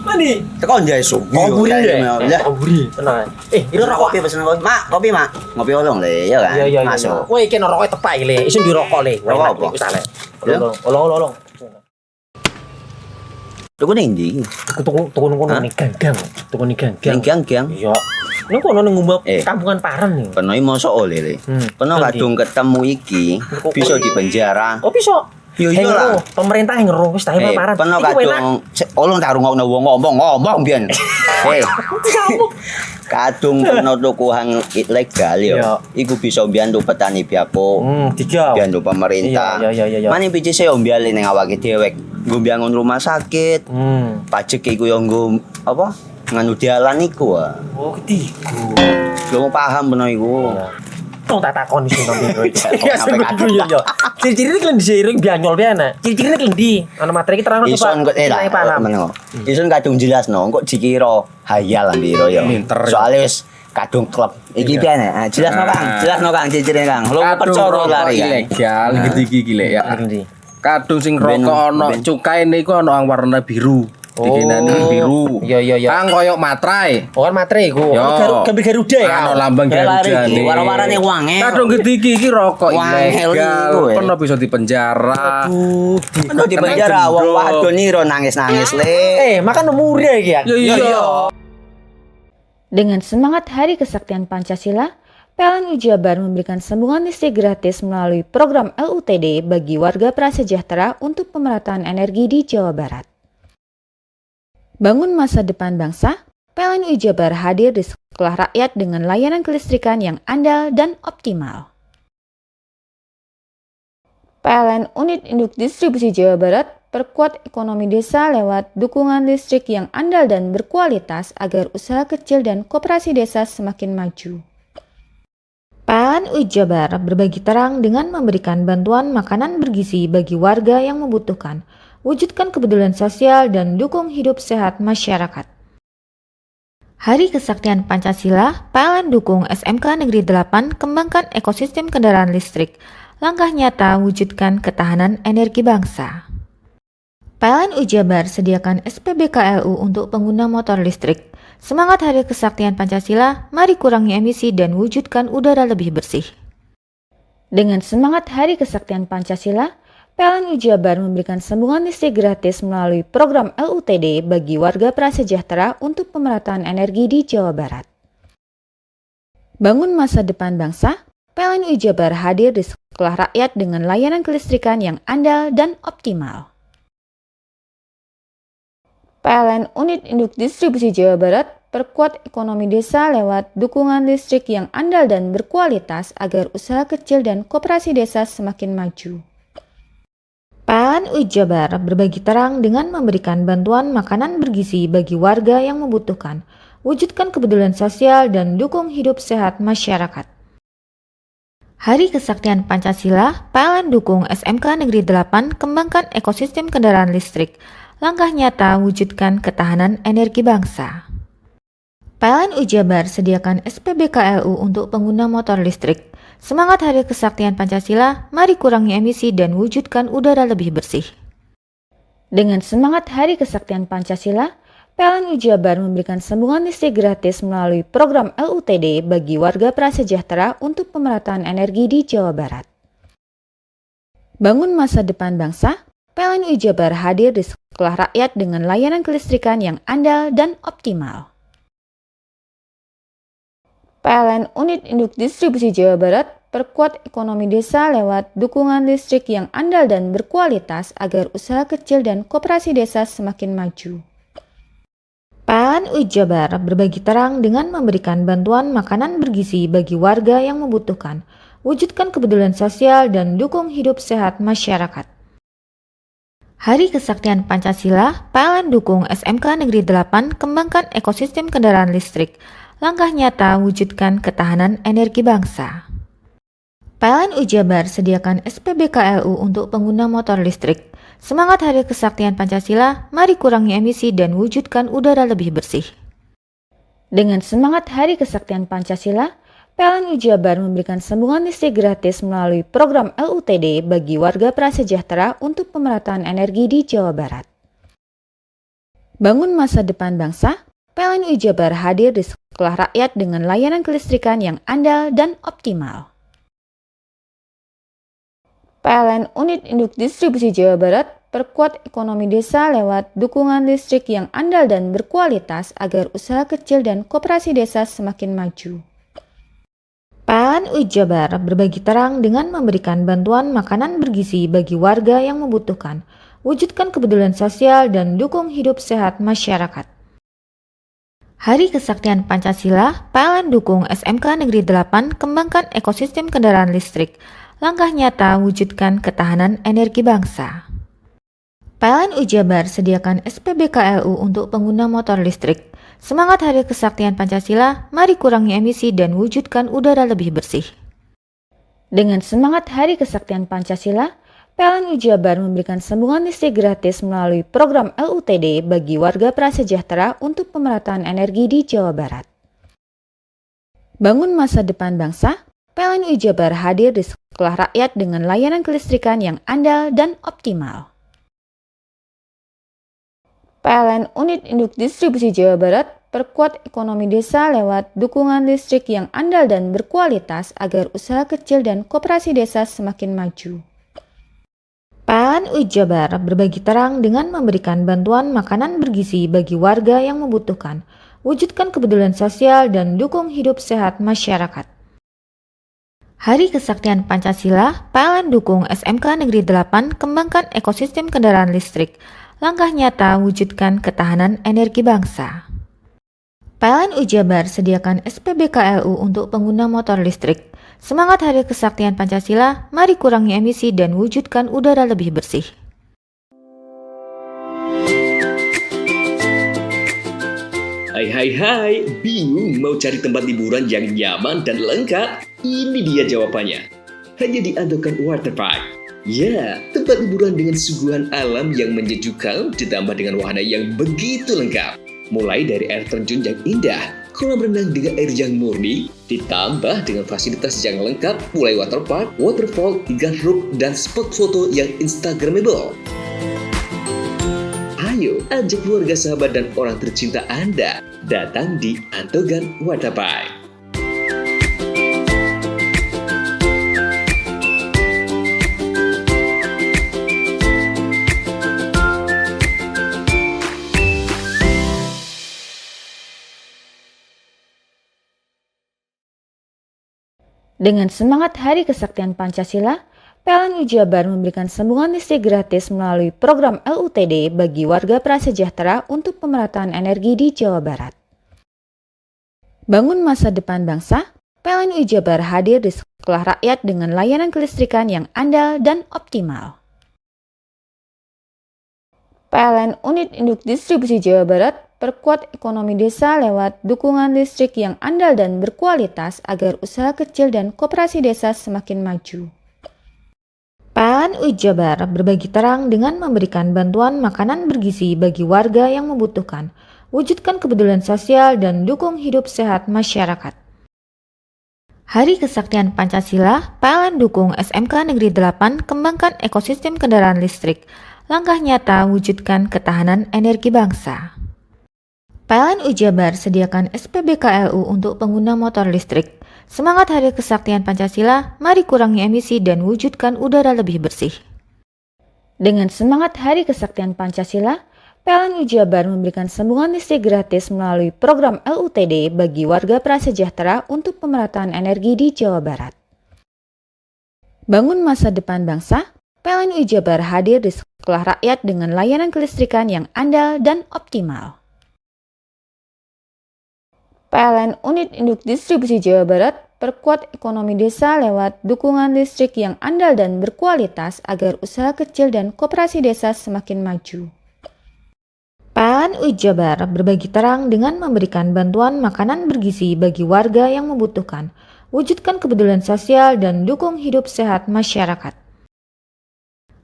mandi. Tekan jaya su. Koburi ya. Koburi. Tenang. Ini rokok. Kopi pesen kopi. Mak, kopi mak. Ngopi olong le, ya kan? Iya. Masuk. Woi, iki rokoknya tepak iki le. Isin dirokok le. Rokok apa? Wis ale. Ya? Olong. Tuku ning ndi? Tuku ning ganggang. Tuku ning ganggang. Ning gang-gang. Iya. Ning kono ning ngumbah kampungan Paren nih. Peno mosok oleh le. Peno kadung ketemu iki bisa dipenjara. Oh, bisa. Yo iya lah. Pemerintah yang ngeruh wis tahe Paren. Peno kadung olong tak rungokno wong ngomong biyen. Kadung peno tuku hang ilegal yo. Iku bisa mbiyantu petani biako. Mbiyantu pemerintah. Iya. Mane picise yo mbiale ning awake dhewek. Nggo mbiangun rumah sakit. Pajak iku yo nggo apa? Nganu dalan iku. Oh, ketiku. Lu paham peno iku. Tong tak takon sing nang biro iki. Iya. Ciri-cirine klend diseiring bianyol piye Ciri-cirine klendi? Ana materi iki terang Ison kok paham. Ison kadung jelasno, kok dikira hayal biro ya. Soale wis kadung klub. Iki piye jelasno Kang, ciri-cirine Kang. Lu percaya lari ilegal iki lek ya. Kadung sing rokok ana cukaine iku ana warna biru. dikenani biru. Iya. Kang koyok matrai. Oh kan matre iku. Gambar Garuda ya. Ano lambang Garuda nih. Warna-warnane wangi. Kadang iki rokok Wangel ilegal. iku, ya. Pernah bisa dipenjara. Aduh di penjara wong wadon niro nangis-nangis le. Makan umur ya iki ya. Iya. Dengan semangat Hari Kesaktian Pancasila, PLN Jabar memberikan sambungan listrik gratis melalui program LUTD bagi warga prasejahtera untuk pemerataan energi di Jawa Barat. Bangun masa depan bangsa, PLN Jabar hadir di sekolah rakyat dengan layanan kelistrikan yang andal dan optimal. PLN Unit Induk Distribusi Jawa Barat perkuat ekonomi desa lewat dukungan listrik yang andal dan berkualitas agar usaha kecil dan koperasi desa semakin maju. PLN Jabar berbagi terang dengan memberikan bantuan makanan bergizi bagi warga yang membutuhkan, wujudkan kepedulian sosial dan dukung hidup sehat masyarakat. Hari Kesaktian Pancasila, PLN dukung SMK Negeri 8 kembangkan ekosistem kendaraan listrik, langkah nyata wujudkan ketahanan energi bangsa. PLN Jabar sediakan SPBKLU untuk pengguna motor listrik. Semangat Hari Kesaktian Pancasila, mari kurangi emisi dan wujudkan udara lebih bersih. Dengan semangat Hari Kesaktian Pancasila, PLN Jabar memberikan sambungan listrik gratis melalui program LUTD bagi warga prasejahtera untuk pemerataan energi di Jawa Barat. Bangun masa depan bangsa, PLN Jabar hadir di sekolah rakyat dengan layanan kelistrikan yang andal dan optimal. PLN Unit Induk Distribusi Jawa Barat perkuat ekonomi desa lewat dukungan listrik yang andal dan berkualitas agar usaha kecil dan koperasi desa semakin maju. PLN Jabar berbagi terang dengan memberikan bantuan makanan bergizi bagi warga yang membutuhkan, wujudkan kepedulian sosial dan dukung hidup sehat masyarakat. Hari Kesaktian Pancasila, PLN dukung SMK Negeri 8 kembangkan ekosistem kendaraan listrik, langkah nyata wujudkan ketahanan energi bangsa. PLN Jabar sediakan SPBKLU untuk pengguna motor listrik. Semangat Hari Kesaktian Pancasila, mari kurangi emisi dan wujudkan udara lebih bersih. Dengan semangat Hari Kesaktian Pancasila, PLN Jabar memberikan sambungan listrik gratis melalui program LUTD bagi warga prasejahtera untuk pemerataan energi di Jawa Barat. Bangun masa depan bangsa, PLN Jabar hadir di sekolah rakyat dengan layanan kelistrikan yang andal dan optimal. PLN Unit Induk Distribusi Jawa Barat perkuat ekonomi desa lewat dukungan listrik yang andal dan berkualitas agar usaha kecil dan koperasi desa semakin maju. PLN Jabar berbagi terang dengan memberikan bantuan makanan bergizi bagi warga yang membutuhkan, wujudkan kepedulian sosial dan dukung hidup sehat masyarakat. Hari Kesaktian Pancasila, PLN dukung SMK Negeri 8 kembangkan ekosistem kendaraan listrik, langkah nyata wujudkan ketahanan energi bangsa. PLN Jabar sediakan SPBKLU untuk pengguna motor listrik. Semangat Hari Kesaktian Pancasila, mari kurangi emisi dan wujudkan udara lebih bersih. Dengan semangat Hari Kesaktian Pancasila, PLN Jabar memberikan sambungan listrik gratis melalui program LUTD bagi warga prasejahtera untuk pemerataan energi di Jawa Barat. Bangun masa depan bangsa, PLN Jabar hadir di sekolah rakyat dengan layanan kelistrikan yang andal dan optimal. PLN Unit Induk Distribusi Jawa Barat perkuat ekonomi desa lewat dukungan listrik yang andal dan berkualitas agar usaha kecil dan koperasi desa semakin maju. PLN Jabar berbagi terang dengan memberikan bantuan makanan bergizi bagi warga yang membutuhkan, wujudkan kepedulian sosial dan dukung hidup sehat masyarakat. Hari Kesaktian Pancasila, PLN dukung SMK Negeri 8 kembangkan ekosistem kendaraan listrik, langkah nyata wujudkan ketahanan energi bangsa. PLN Jabar sediakan SPBKLU untuk pengguna motor listrik. Semangat Hari Kesaktian Pancasila, mari kurangi emisi dan wujudkan udara lebih bersih. Dengan semangat Hari Kesaktian Pancasila, PLN Jabar memberikan sambungan listrik gratis melalui program LUTD bagi warga prasejahtera untuk pemerataan energi di Jawa Barat. Bangun masa depan bangsa, PLN Jabar hadir di sekolah rakyat dengan layanan kelistrikan yang andal dan optimal. PLN Unit Induk Distribusi Jawa Barat perkuat ekonomi desa lewat dukungan listrik yang andal dan berkualitas agar usaha kecil dan koperasi desa semakin maju. PLN UI Jabar berbagi terang dengan memberikan bantuan makanan bergizi bagi warga yang membutuhkan, wujudkan kepedulian sosial dan dukung hidup sehat masyarakat. Hari Kesaktian Pancasila, PLN dukung SMK Negeri 8 kembangkan ekosistem kendaraan listrik. Langkah nyata wujudkan ketahanan energi bangsa. PLN UI Jabar sediakan SPBKLU untuk pengguna motor listrik. Semangat Hari Kesaktian Pancasila, mari kurangi emisi dan wujudkan udara lebih bersih. Hai, bingung mau cari tempat liburan yang nyaman dan lengkap? Ini dia jawabannya. Hanya di Andokan Waterpark. Ya, tempat liburan dengan suguhan alam yang menyejukkan ditambah dengan wahana yang begitu lengkap. Mulai dari air terjun yang indah, kolam renang dengan air yang murni, ditambah dengan fasilitas yang lengkap mulai waterpark, waterfall, hingga roof dan spot foto yang instagramable. Ayo, ajak keluarga, sahabat, dan orang tercinta Anda datang di Andokan Waterpark. Dengan semangat Hari Kesaktian Pancasila, PLN UI Jabar memberikan sambungan listrik gratis melalui program LUTD bagi warga prasejahtera untuk pemerataan energi di Jawa Barat. Bangun masa depan bangsa, PLN UI Jabar hadir di sekolah rakyat dengan layanan kelistrikan yang andal dan optimal. PLN Unit Induk Distribusi Jawa Barat perkuat ekonomi desa lewat dukungan listrik yang andal dan berkualitas agar usaha kecil dan koperasi desa semakin maju. PLN UI Jabar berbagi terang dengan memberikan bantuan makanan bergizi bagi warga yang membutuhkan, wujudkan kepedulian sosial dan dukung hidup sehat masyarakat. Hari Kesaktian Pancasila, PLN dukung SMK Negeri 8 kembangkan ekosistem kendaraan listrik. Langkah nyata wujudkan ketahanan energi bangsa. PLN UI Jabar sediakan SPBKLU untuk pengguna motor listrik. Semangat Hari Kesaktian Pancasila, mari kurangi emisi dan wujudkan udara lebih bersih. Dengan semangat Hari Kesaktian Pancasila, PLN UI Jabar memberikan sambungan listrik gratis melalui program LUTD bagi warga prasejahtera untuk pemerataan energi di Jawa Barat. Bangun masa depan bangsa, PLN UI Jabar hadir di sekolah rakyat dengan layanan kelistrikan yang andal dan optimal. PLN Unit Induk Distribusi Jawa Barat perkuat ekonomi desa lewat dukungan listrik yang andal dan berkualitas agar usaha kecil dan koperasi desa semakin maju. PLN UI Jabar berbagi terang dengan memberikan bantuan makanan bergizi bagi warga yang membutuhkan, wujudkan kepedulian sosial dan dukung hidup sehat masyarakat.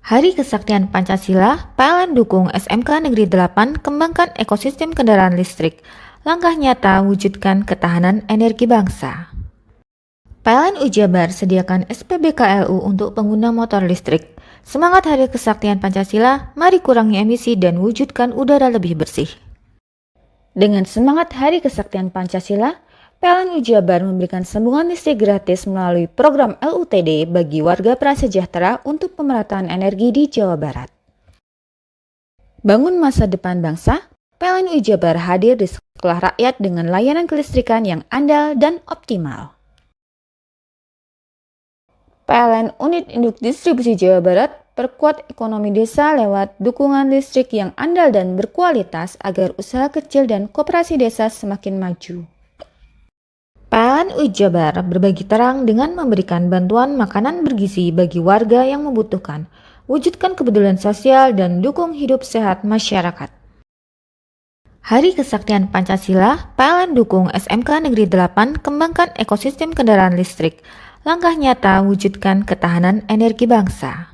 Hari Kesaktian Pancasila, PLN dukung SMK Negeri 8 kembangkan ekosistem kendaraan listrik. Langkah nyata wujudkan ketahanan energi bangsa. PLN UI Jabar sediakan SPBKLU untuk pengguna motor listrik. Semangat Hari Kesaktian Pancasila, mari kurangi emisi dan wujudkan udara lebih bersih. Dengan semangat Hari Kesaktian Pancasila, PLN UI Jabar memberikan sambungan listrik gratis melalui program LUTD bagi warga prasejahtera untuk pemerataan energi di Jawa Barat. Bangun masa depan bangsa, PLN UI Jabar hadir di sekolah rakyat dengan layanan kelistrikan yang andal dan optimal. PLN Unit Induk Distribusi Jawa Barat perkuat ekonomi desa lewat dukungan listrik yang andal dan berkualitas agar usaha kecil dan koperasi desa semakin maju. PLN UI Jabar berbagi terang dengan memberikan bantuan makanan bergizi bagi warga yang membutuhkan, wujudkan kepedulian sosial dan dukung hidup sehat masyarakat. Hari Kesaktian Pancasila, PLN dukung SMK Negeri 8 kembangkan ekosistem kendaraan listrik. Langkah nyata wujudkan ketahanan energi bangsa.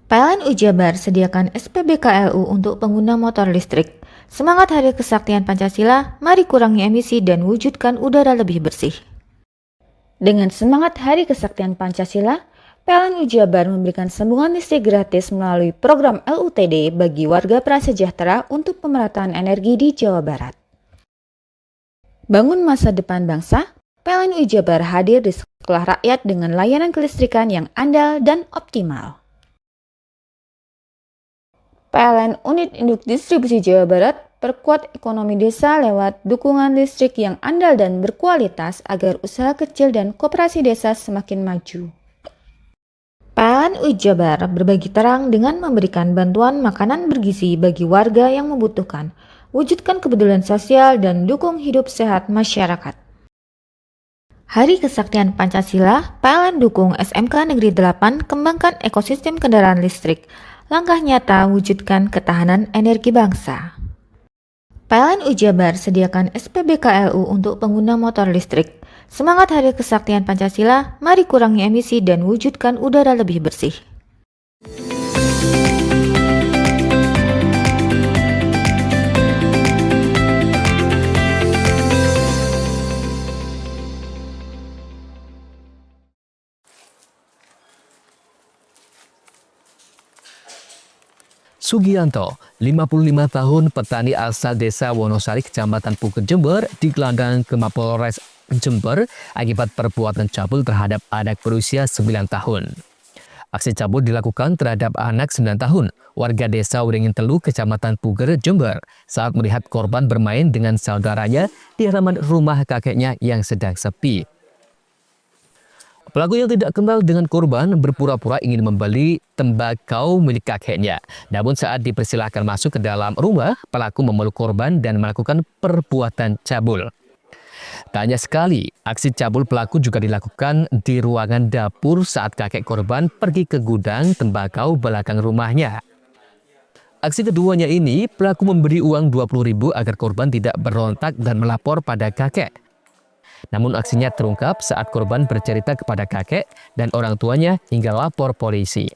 PLN UI Jabar sediakan SPBKLU untuk pengguna motor listrik. Semangat Hari Kesaktian Pancasila, mari kurangi emisi dan wujudkan udara lebih bersih. Dengan semangat Hari Kesaktian Pancasila, PLN Jabar memberikan sambungan listrik gratis melalui program LUTD bagi warga prasejahtera untuk pemerataan energi di Jawa Barat. Bangun masa depan bangsa, PLN Jabar hadir di sekolah rakyat dengan layanan kelistrikan yang andal dan optimal. PLN Unit Induk Distribusi Jawa Barat perkuat ekonomi desa lewat dukungan listrik yang andal dan berkualitas agar usaha kecil dan koperasi desa semakin maju. PLN Jabar berbagi terang dengan memberikan bantuan makanan bergizi bagi warga yang membutuhkan, wujudkan kepedulian sosial dan dukung hidup sehat masyarakat. Hari Kesaktian Pancasila, PLN dukung SMK Negeri 8 kembangkan ekosistem kendaraan listrik, langkah nyata wujudkan ketahanan energi bangsa. PLN Jabar sediakan SPBKLU untuk pengguna motor listrik. Semangat Hari Kesaktian Pancasila, mari kurangi emisi dan wujudkan udara lebih bersih. Sugianto, 55 tahun, petani asal desa Wonosari, Kecamatan Puger, Jember, digelandang ke Mapolres Jember akibat perbuatan cabul terhadap anak berusia 9 tahun. Aksi cabul dilakukan terhadap anak 9 tahun, warga desa Uringin Telu, Kecamatan Puger, Jember, saat melihat korban bermain dengan saudaranya di halaman rumah kakeknya yang sedang sepi. Pelaku yang tidak kenal dengan korban berpura-pura ingin membeli tembakau milik kakeknya. Namun saat dipersilahkan masuk ke dalam rumah, pelaku memeluk korban dan melakukan perbuatan cabul. Tak hanya sekali, aksi cabul pelaku juga dilakukan di ruangan dapur saat kakek korban pergi ke gudang tembakau belakang rumahnya. Aksi keduanya ini, pelaku memberi uang 20.000 agar korban tidak berontak dan melapor pada kakek. Namun aksinya terungkap saat korban bercerita kepada kakek dan orang tuanya hingga lapor polisi.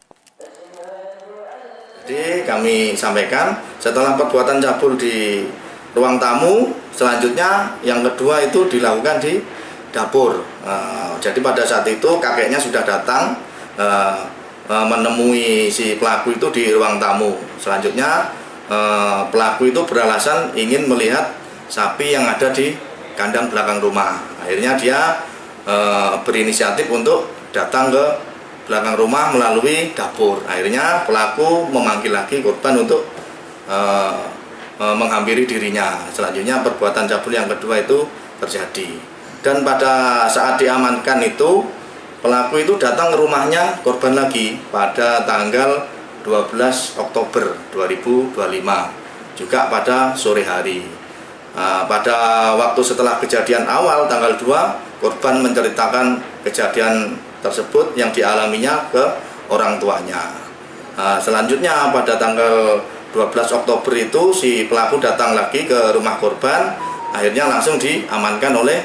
Jadi kami sampaikan setelah perbuatan cabul di ruang tamu, selanjutnya yang kedua itu dilakukan di dapur. Jadi pada saat itu kakeknya sudah datang menemui si pelaku itu di ruang tamu. Selanjutnya pelaku itu beralasan ingin melihat sapi yang ada di kandang belakang rumah. Akhirnya dia berinisiatif untuk datang ke belakang rumah melalui dapur. Akhirnya pelaku memanggil lagi korban untuk menghampiri dirinya. Selanjutnya perbuatan cabul yang kedua itu terjadi. Dan pada saat diamankan itu, pelaku itu datang ke rumahnya korban lagi pada tanggal 12 Oktober 2025, juga pada sore hari. Pada waktu setelah kejadian awal tanggal 2, korban menceritakan kejadian tersebut yang dialaminya ke orang tuanya. Selanjutnya pada tanggal 12 Oktober itu si pelaku datang lagi ke rumah korban, akhirnya langsung diamankan oleh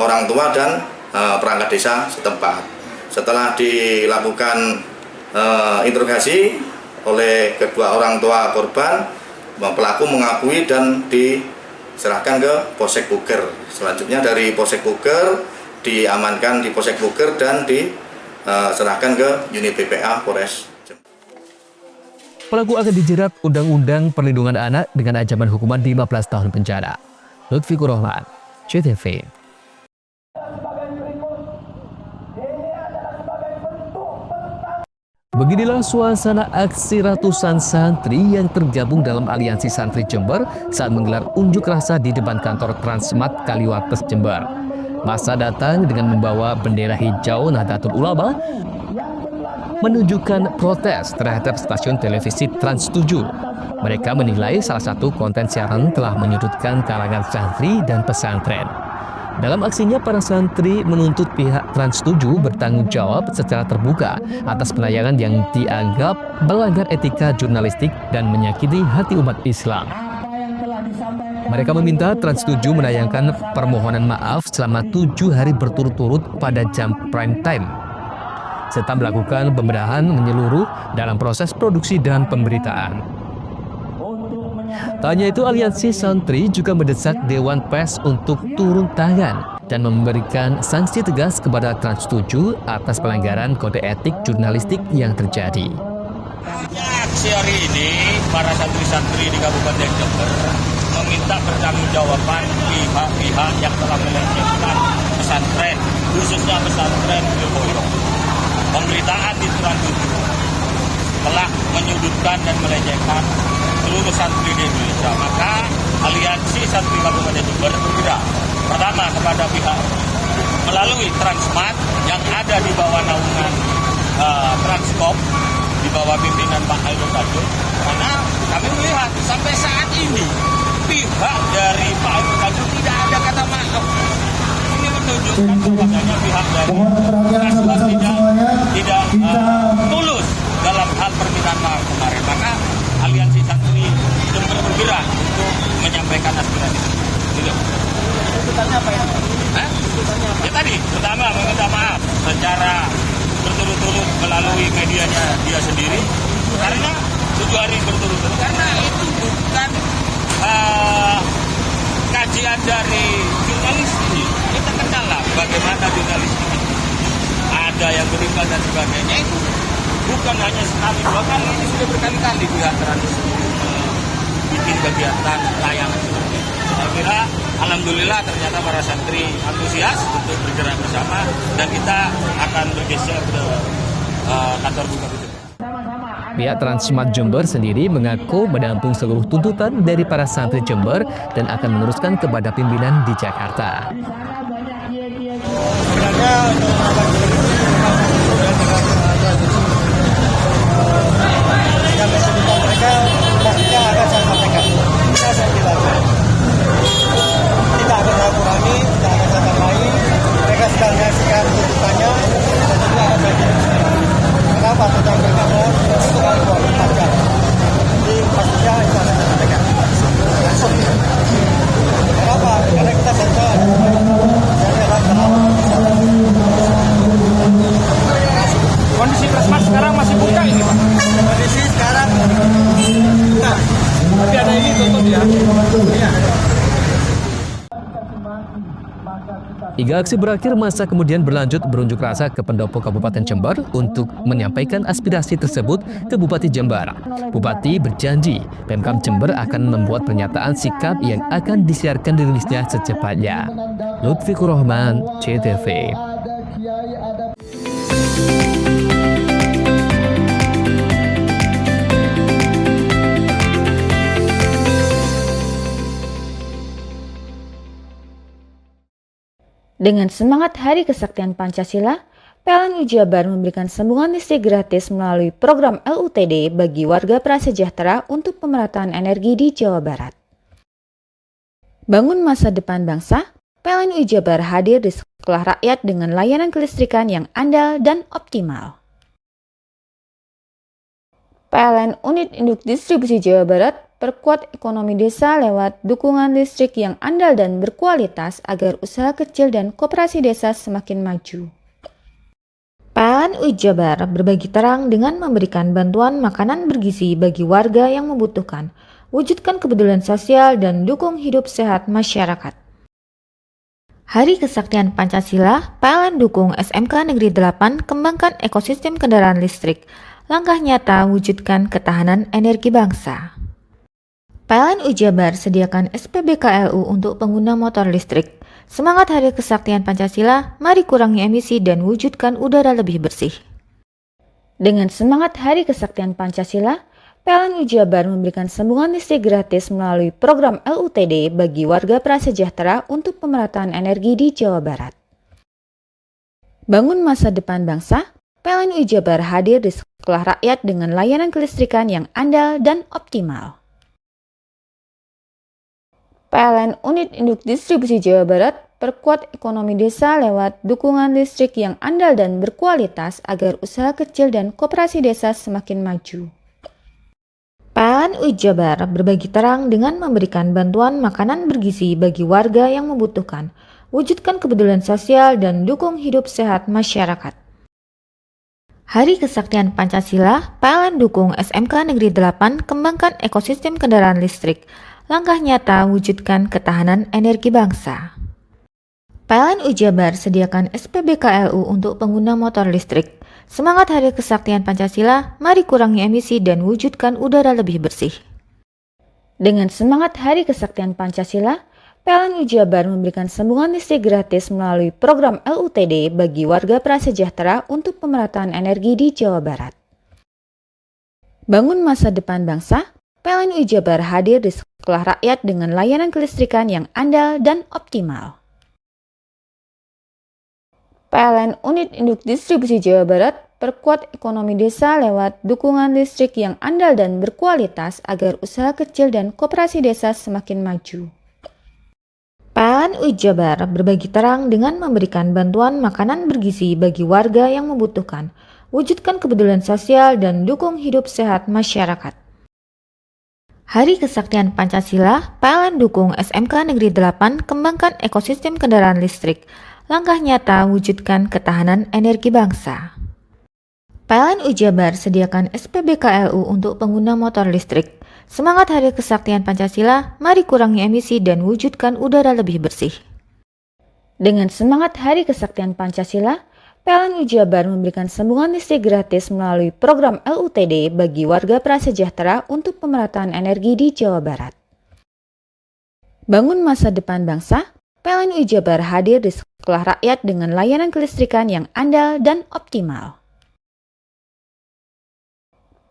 orang tua dan perangkat desa setempat. Setelah dilakukan interogasi oleh kedua orang tua korban, pelaku mengakui dan diserahkan ke Polsek Puger. Selanjutnya dari Polsek Puger diamankan di Polsek Puger dan diserahkan ke unit PPA Polres. Pelaku akan dijerat Undang-Undang Perlindungan Anak dengan ancaman hukuman 15 tahun penjara. Lutfi Kurohman, CTV. Beginilah suasana aksi ratusan santri yang tergabung dalam Aliansi Santri Jember saat menggelar unjuk rasa di depan kantor Transmart Kaliwates Jember. Massa datang dengan membawa bendera hijau Nahdlatul Ulama menunjukkan protes terhadap stasiun televisi Trans 7. Mereka menilai salah satu konten siaran telah menyudutkan kalangan santri dan pesantren. Dalam aksinya, para santri menuntut pihak Trans 7 bertanggung jawab secara terbuka atas penayangan yang dianggap melanggar etika jurnalistik dan menyakiti hati umat Islam. Mereka meminta Trans 7 menayangkan permohonan maaf selama 7 hari berturut-turut pada jam prime time, serta melakukan pembenahan menyeluruh dalam proses produksi dan pemberitaan. Tak hanya itu, Aliansi Santri juga mendesak Dewan Pers untuk turun tangan dan memberikan sanksi tegas kepada Trans 7 atas pelanggaran kode etik jurnalistik yang terjadi. Aksi hari ini, para santri-santri di Kabupaten Jember meminta pertanggungjawaban pihak-pihak yang telah melecehkan pesantren, khususnya pesantren Ilmu. Pemberitaan di Trans 7 telah menyudutkan dan melecehkan seluruh santri di Indonesia. Maka Aliansi Santri Kabupaten Jember bergerak pertama kepada pihak melalui Transmart yang ada di bawah naungan Transkop di bawah pimpinan Pak Hairul Tanjung, karena kami melihat sampai saat ini pihak dari Pak Hairul Tanjung tidak ada kata maaf. Ini menunjukkan bahwasanya pihak dari Transkop tidak tulus dalam hal permintaan maaf kemarin. Maka Aliansi Santri Jember bergerak untuk menyampaikan aspirasi. Gitu. Tuntutannya apa ya? Ya tadi, pertama meminta maaf secara berturut-turut melalui medianya dia sendiri, karena 7 hari berturut-turut, karena itu bukan kajian dari jurnalistik. Kita kenal lah bagaimana jurnalistik itu. Ada yang berimbang dan sebagainya, itu bukan hanya sekali 2 kali, ini sudah berkali-kali pihak Trans bikin kegiatan layanan seperti itu. Saya kira alhamdulillah ternyata para santri antusias untuk bergerak bersama, dan kita akan bergeser ke kantor Bupati. Pihak Transmart Jember sendiri mengaku menampung seluruh tuntutan dari para santri Jember dan akan meneruskan kepada pimpinan di Jakarta. Sebenarnya yang disebutkan mereka maksudnya akan saya sampaikan. Saya jelaskan. Tidak akan saya kurangi, tidak akan saya tambahi. Mereka sudah menyaksikan tuntutannya dan juga akan saya jelaskan. Kenapa tuntutan mereka itu kali 24 jam. Jadi pastinya itu akan saya sampaikan. Langsung. Kenapa? Karena kita sensor. Jadi Kondisi Transmart sekarang masih buka ini, Pak? Kondisi sekarang buka. Tapi ada ini tutup ya. Iya. Hingga aksi berakhir, masa kemudian berlanjut berunjuk rasa ke pendopo Kabupaten Jember untuk menyampaikan aspirasi tersebut ke Bupati Jember. Bupati berjanji Pemkab Jember akan membuat pernyataan sikap yang akan disiarkan rilisnya secepatnya. Lutfikur Rahman, CTV. Dengan semangat Hari Kesaktian Pancasila, PLN Jabar memberikan sambungan listrik gratis melalui program LUTD bagi warga prasejahtera untuk pemerataan energi di Jawa Barat. Bangun masa depan bangsa, PLN Jabar hadir di sekolah rakyat dengan layanan kelistrikan yang andal dan optimal. PLN Unit Induk Distribusi Jawa Barat perkuat ekonomi desa lewat dukungan listrik yang andal dan berkualitas agar usaha kecil dan koperasi desa semakin maju. PLN Jabar berbagi terang dengan memberikan bantuan makanan bergizi bagi warga yang membutuhkan, wujudkan kepedulian sosial dan dukung hidup sehat masyarakat. Hari Kesaktian Pancasila, PLN dukung SMK Negeri 8 kembangkan ekosistem kendaraan listrik, langkah nyata wujudkan ketahanan energi bangsa. PLN Jabar sediakan SPBKLU untuk pengguna motor listrik. Semangat Hari Kesaktian Pancasila, mari kurangi emisi dan wujudkan udara lebih bersih. Dengan semangat Hari Kesaktian Pancasila, PLN Jabar memberikan sambungan listrik gratis melalui program LUTD bagi warga prasejahtera untuk pemerataan energi di Jawa Barat. Bangun masa depan bangsa, PLN Jabar hadir di sekolah rakyat dengan layanan kelistrikan yang andal dan optimal. PLN Unit Induk Distribusi Jawa Barat perkuat ekonomi desa lewat dukungan listrik yang andal dan berkualitas agar usaha kecil dan koperasi desa semakin maju. PLN Jabar berbagi terang dengan memberikan bantuan makanan bergizi bagi warga yang membutuhkan, wujudkan kepedulian sosial dan dukung hidup sehat masyarakat. Hari Kesaktian Pancasila, PLN dukung SMK Negeri 8 kembangkan ekosistem kendaraan listrik, langkah nyata wujudkan ketahanan energi bangsa. PLN Jabar sediakan SPBKLU untuk pengguna motor listrik. Semangat Hari Kesaktian Pancasila, mari kurangi emisi dan wujudkan udara lebih bersih. Dengan semangat Hari Kesaktian Pancasila, PLN Jabar memberikan sambungan listrik gratis melalui program LUTD bagi warga prasejahtera untuk pemerataan energi di Jawa Barat. Bangun masa depan bangsa, PLN Jabar hadir di sekolah rakyat dengan layanan kelistrikan yang andal dan optimal. PLN Unit Induk Distribusi Jawa Barat perkuat ekonomi desa lewat dukungan listrik yang andal dan berkualitas agar usaha kecil dan koperasi desa semakin maju. PLN Jabar berbagi terang dengan memberikan bantuan makanan bergizi bagi warga yang membutuhkan, wujudkan kepedulian sosial dan dukung hidup sehat masyarakat. Hari Kesaktian Pancasila, PLN dukung SMK Negeri 8 kembangkan ekosistem kendaraan listrik. Langkah nyata wujudkan ketahanan energi bangsa. PLN Jabar sediakan SPBKLU untuk pengguna motor listrik. Semangat Hari Kesaktian Pancasila, mari kurangi emisi dan wujudkan udara lebih bersih. Dengan semangat Hari Kesaktian Pancasila, PLN Jabar memberikan sambungan listrik gratis melalui program LUTD bagi warga prasejahtera untuk pemerataan energi di Jawa Barat. Bangun masa depan bangsa, PLN Jabar hadir di sekolah rakyat dengan layanan kelistrikan yang andal dan optimal.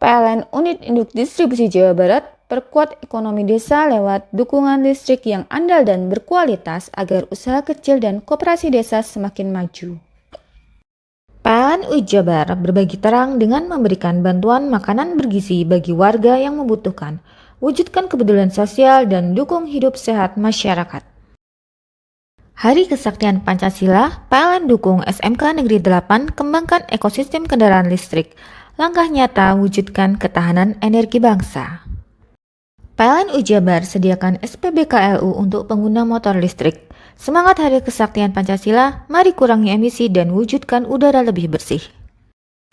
PLN Unit Induk Distribusi Jawa Barat perkuat ekonomi desa lewat dukungan listrik yang andal dan berkualitas agar usaha kecil dan koperasi desa semakin maju. PLN Jabar berbagi terang dengan memberikan bantuan makanan bergizi bagi warga yang membutuhkan, wujudkan kepedulian sosial dan dukung hidup sehat masyarakat. Hari Kesaktian Pancasila, PLN dukung SMK Negeri 8 kembangkan ekosistem kendaraan listrik. Langkah nyata wujudkan ketahanan energi bangsa. PLN Jabar sediakan SPBKLU untuk pengguna motor listrik. Semangat Hari Kesaktian Pancasila, mari kurangi emisi dan wujudkan udara lebih bersih.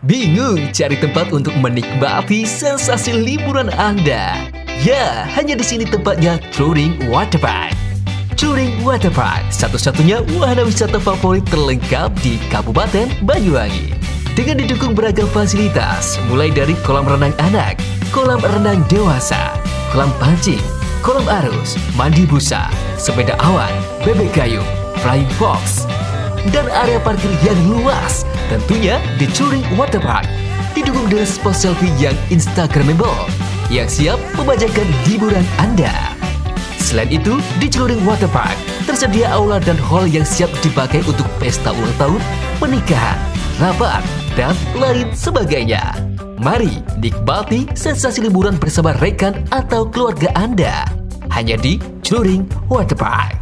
Bingung cari tempat untuk menikmati sensasi liburan Anda? Ya, hanya di sini tempatnya Touring Waterpark. Touring Waterpark, satu-satunya wahana wisata favorit terlengkap di Kabupaten Banyuwangi. Dengan didukung beragam fasilitas, mulai dari kolam renang anak, kolam renang dewasa, kolam pancing, kolam arus, mandi busa, sepeda awan, bebek kayu, flying fox, dan area parkir yang luas. Tentunya di Touring Waterpark, didukung dengan spot selfie yang instagramable, yang siap membajakan hiburan Anda. Selain itu, di Touring Waterpark tersedia aula dan hall yang siap dipakai untuk pesta ulang tahun, pernikahan, rapat, dan lain sebagainya. Mari nikmati sensasi liburan bersama rekan atau keluarga Anda. Hanya di Touring Waterpark.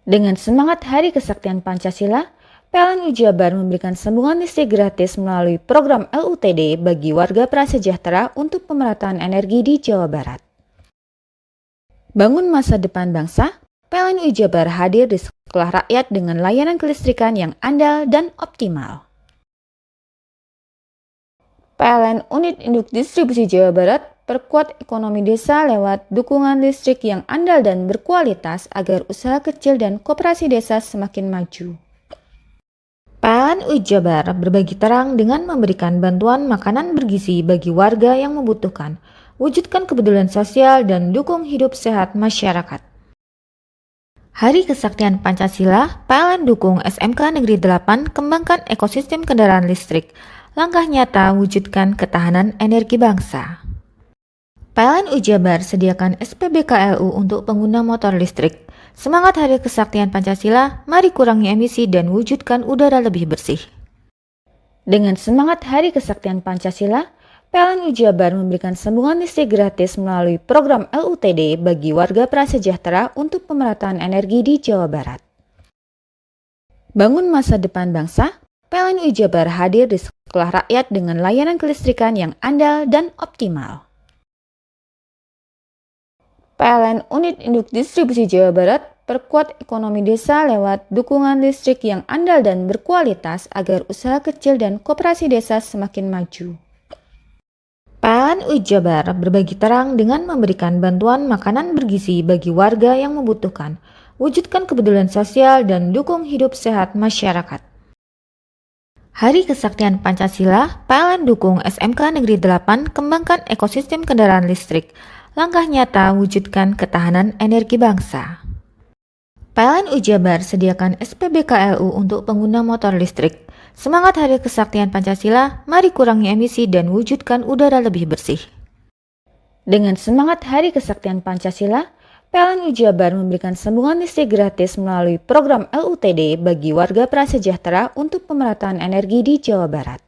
Dengan semangat Hari Kesaktian Pancasila, PLN Jabar memberikan sambungan listrik gratis melalui program LUTD bagi warga prasejahtera untuk pemerataan energi di Jawa Barat. Bangun masa depan bangsa, PLN Jabar hadir di sekolah rakyat dengan layanan kelistrikan yang andal dan optimal. PLN Unit Induk Distribusi Jawa Barat perkuat ekonomi desa lewat dukungan listrik yang andal dan berkualitas agar usaha kecil dan koperasi desa semakin maju. PLN Jabar berbagi terang dengan memberikan bantuan makanan bergizi bagi warga yang membutuhkan, wujudkan kepedulian sosial dan dukung hidup sehat masyarakat. Hari Kesaktian Pancasila, PLN dukung SMK Negeri 8 kembangkan ekosistem kendaraan listrik. Langkah nyata wujudkan ketahanan energi bangsa. PLN Jabar sediakan SPBKLU untuk pengguna motor listrik. Semangat Hari Kesaktian Pancasila, mari kurangi emisi dan wujudkan udara lebih bersih. Dengan semangat Hari Kesaktian Pancasila, PLN Jabar memberikan sambungan listrik gratis melalui program LUTD bagi warga prasejahtera untuk pemerataan energi di Jawa Barat. Bangun masa depan bangsa, PLN Jabar hadir di sekolah rakyat dengan layanan kelistrikan yang andal dan optimal. PLN Unit Induk Distribusi Jawa Barat perkuat ekonomi desa lewat dukungan listrik yang andal dan berkualitas agar usaha kecil dan koperasi desa semakin maju. PLN Jabar berbagi terang dengan memberikan bantuan makanan bergizi bagi warga yang membutuhkan, wujudkan kepedulian sosial dan dukung hidup sehat masyarakat. Hari Kesaktian Pancasila, PLN dukung SMK Negeri 8 kembangkan ekosistem kendaraan listrik. Langkah nyata wujudkan ketahanan energi bangsa. PLN Ujabar sediakan SPBKLU untuk pengguna motor listrik. Semangat Hari Kesaktian Pancasila, mari kurangi emisi dan wujudkan udara lebih bersih. Dengan semangat Hari Kesaktian Pancasila, PLN Ujabar memberikan sambungan listrik gratis melalui program LUTD bagi warga prasejahtera untuk pemerataan energi di Jawa Barat.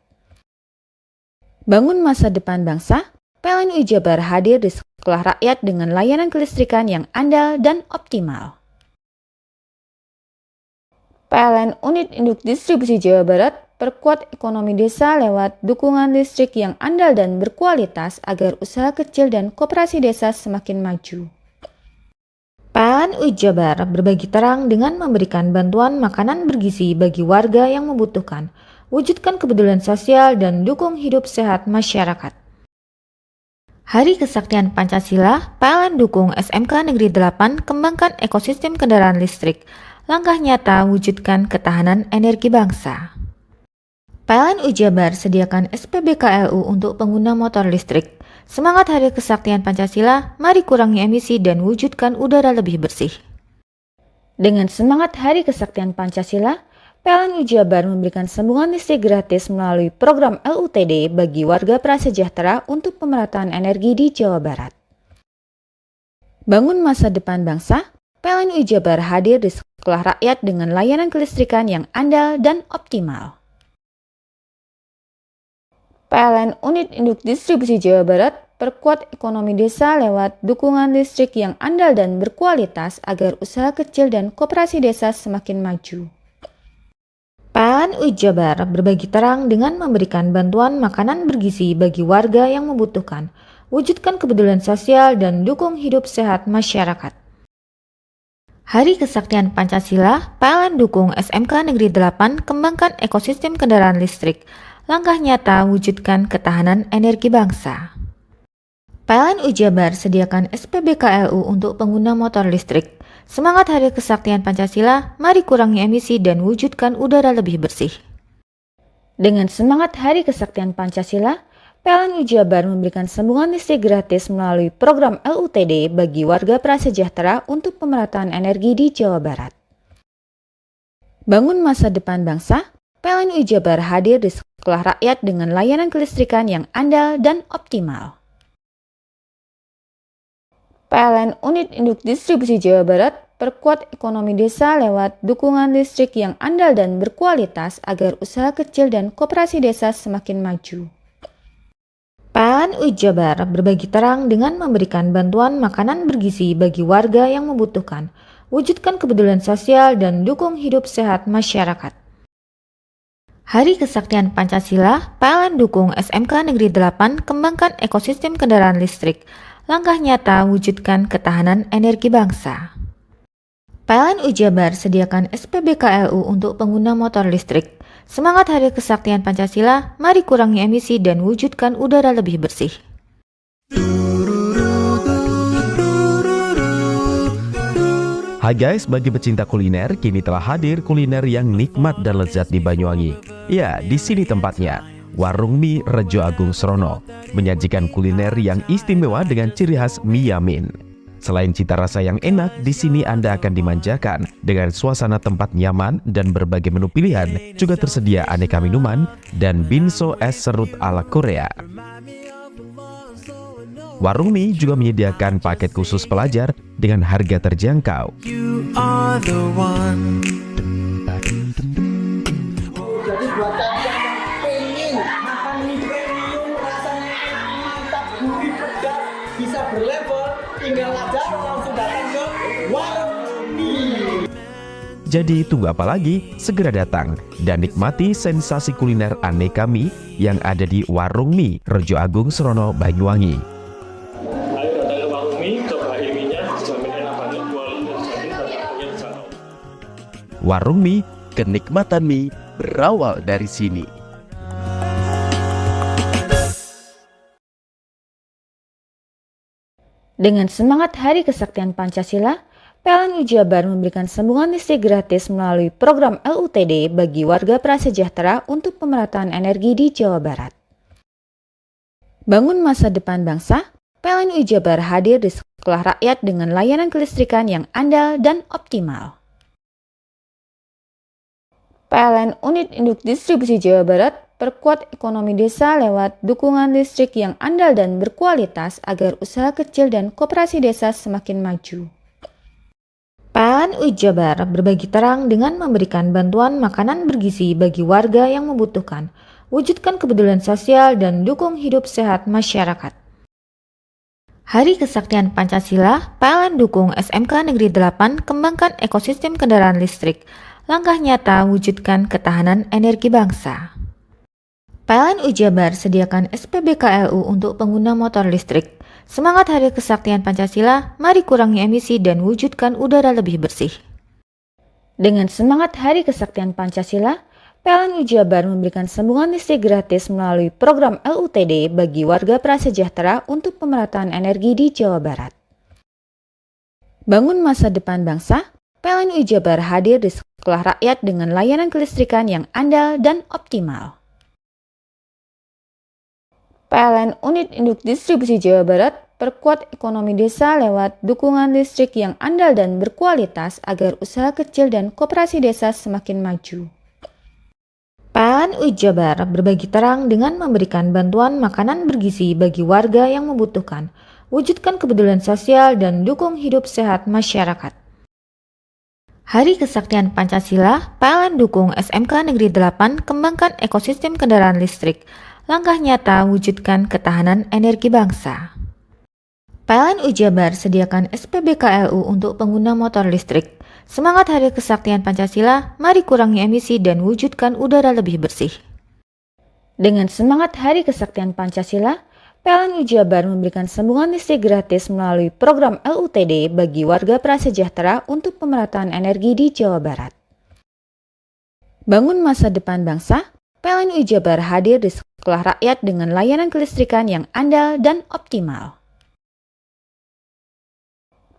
Bangun masa depan bangsa, PLN Ujabar hadir di sekolah rakyat dengan layanan kelistrikan yang andal dan optimal. PLN Unit Induk Distribusi Jawa Barat perkuat ekonomi desa lewat dukungan listrik yang andal dan berkualitas agar usaha kecil dan koperasi desa semakin maju. PLN Ujabar berbagi terang dengan memberikan bantuan makanan bergizi bagi warga yang membutuhkan, wujudkan kepedulian sosial dan dukung hidup sehat masyarakat. Hari Kesaktian Pancasila, PLN dukung SMK Negeri 8 kembangkan ekosistem kendaraan listrik. Langkah nyata wujudkan ketahanan energi bangsa. PLN Ujabar sediakan SPBKLU untuk pengguna motor listrik. Semangat Hari Kesaktian Pancasila, mari kurangi emisi dan wujudkan udara lebih bersih. Dengan semangat Hari Kesaktian Pancasila, PLN Ujabar memberikan sambungan listrik gratis melalui program LUTD bagi warga prasejahtera untuk pemerataan energi di Jawa Barat. Bangun masa depan bangsa, PLN Ujabar hadir di sekolah rakyat dengan layanan kelistrikan yang andal dan optimal. PLN Unit Induk Distribusi Jawa Barat perkuat ekonomi desa lewat dukungan listrik yang andal dan berkualitas agar usaha kecil dan koperasi desa semakin maju. PLN Ujabar berbagi terang dengan memberikan bantuan makanan bergizi bagi warga yang membutuhkan, wujudkan kepedulian sosial dan dukung hidup sehat masyarakat. Hari Kesaktian Pancasila, PLN dukung SMK Negeri 8 kembangkan ekosistem kendaraan listrik. Langkah nyata wujudkan ketahanan energi bangsa. PLN Ujabar sediakan SPBKLU untuk pengguna motor listrik. Semangat Hari Kesaktian Pancasila, mari kurangi emisi dan wujudkan udara lebih bersih. Dengan semangat Hari Kesaktian Pancasila, PLN Ujabar memberikan sambungan listrik gratis melalui program LUTD bagi warga prasejahtera untuk pemerataan energi di Jawa Barat. Bangun masa depan bangsa, PLN Ujabar hadir di sekolah rakyat dengan layanan kelistrikan yang andal dan optimal. PLN Unit Induk Distribusi Jawa Barat perkuat ekonomi desa lewat dukungan listrik yang andal dan berkualitas agar usaha kecil dan koperasi desa semakin maju. PLN Ujabar berbagi terang dengan memberikan bantuan makanan bergizi bagi warga yang membutuhkan, wujudkan kepedulian sosial dan dukung hidup sehat masyarakat. Hari Kesaktian Pancasila, PLN dukung SMK Negeri 8 kembangkan ekosistem kendaraan listrik. Langkah nyata wujudkan ketahanan energi bangsa. PLN Ujabar sediakan SPBKLU untuk pengguna motor listrik. Semangat Hari Kesaktian Pancasila, mari kurangi emisi dan wujudkan udara lebih bersih. Hai guys, bagi pecinta kuliner, kini telah hadir kuliner yang nikmat dan lezat di Banyuwangi. Ya, di sini tempatnya. Warung Mie Rejo Agung Srono menyajikan kuliner yang istimewa dengan ciri khas mie yamin. Selain cita rasa yang enak, di sini Anda akan dimanjakan dengan suasana tempat nyaman dan berbagai menu pilihan. Juga tersedia aneka minuman dan binso es serut ala Korea. Warung Mie juga menyediakan paket khusus pelajar dengan harga terjangkau. Jadi buat kalian yang pengen makan mie premium rasanya mantap, gurih, pedas, bisa berlevel, tinggal aja langsung datang ke Warung Mie. Jadi tunggu apa lagi? Segera datang dan nikmati sensasi kuliner aneka mie yang ada di Warung Mie Rejo Agung Srono, Banyuwangi. Warung Mie, kenikmatan mie berawal dari sini. Dengan semangat Hari Kesaktian Pancasila, PLN Jabar memberikan sambungan listrik gratis melalui program LUTD bagi warga prasejahtera untuk pemerataan energi di Jawa Barat. Bangun masa depan bangsa, PLN Jabar hadir di sekolah rakyat dengan layanan kelistrikan yang andal dan optimal. PLN Unit Induk Distribusi Jawa Barat perkuat ekonomi desa lewat dukungan listrik yang andal dan berkualitas agar usaha kecil dan koperasi desa semakin maju. PLN Jabar berbagi terang dengan memberikan bantuan makanan bergizi bagi warga yang membutuhkan, wujudkan kepedulian sosial dan dukung hidup sehat masyarakat. Hari Kesaktian Pancasila, PLN dukung SMK Negeri 8 kembangkan ekosistem kendaraan listrik, langkah nyata wujudkan ketahanan energi bangsa. PLN Jabar sediakan SPBKLU untuk pengguna motor listrik. Semangat Hari Kesaktian Pancasila, mari kurangi emisi dan wujudkan udara lebih bersih. Dengan semangat Hari Kesaktian Pancasila, PLN Jabar memberikan sambungan listrik gratis melalui program LUTD bagi warga prasejahtera untuk pemerataan energi di Jawa Barat. Bangun masa depan bangsa, PLN Jabar hadir di sekolah rakyat dengan layanan kelistrikan yang andal dan optimal. PLN Unit Induk Distribusi Jawa Barat perkuat ekonomi desa lewat dukungan listrik yang andal dan berkualitas agar usaha kecil dan koperasi desa semakin maju. PLN Jabar berbagi terang dengan memberikan bantuan makanan bergizi bagi warga yang membutuhkan, wujudkan kepedulian sosial dan dukung hidup sehat masyarakat. Hari Kesaktian Pancasila, PLN dukung SMK Negeri 8 kembangkan ekosistem kendaraan listrik, langkah nyata wujudkan ketahanan energi bangsa. PLN Jabar sediakan SPBKLU untuk pengguna motor listrik. Semangat Hari Kesaktian Pancasila, mari kurangi emisi dan wujudkan udara lebih bersih. Dengan semangat Hari Kesaktian Pancasila, PLN Jabar memberikan sambungan listrik gratis melalui program LUTD bagi warga prasejahtera untuk pemerataan energi di Jawa Barat. Bangun masa depan bangsa, PLN Jabar hadir di sekolah rakyat dengan layanan kelistrikan yang andal dan optimal.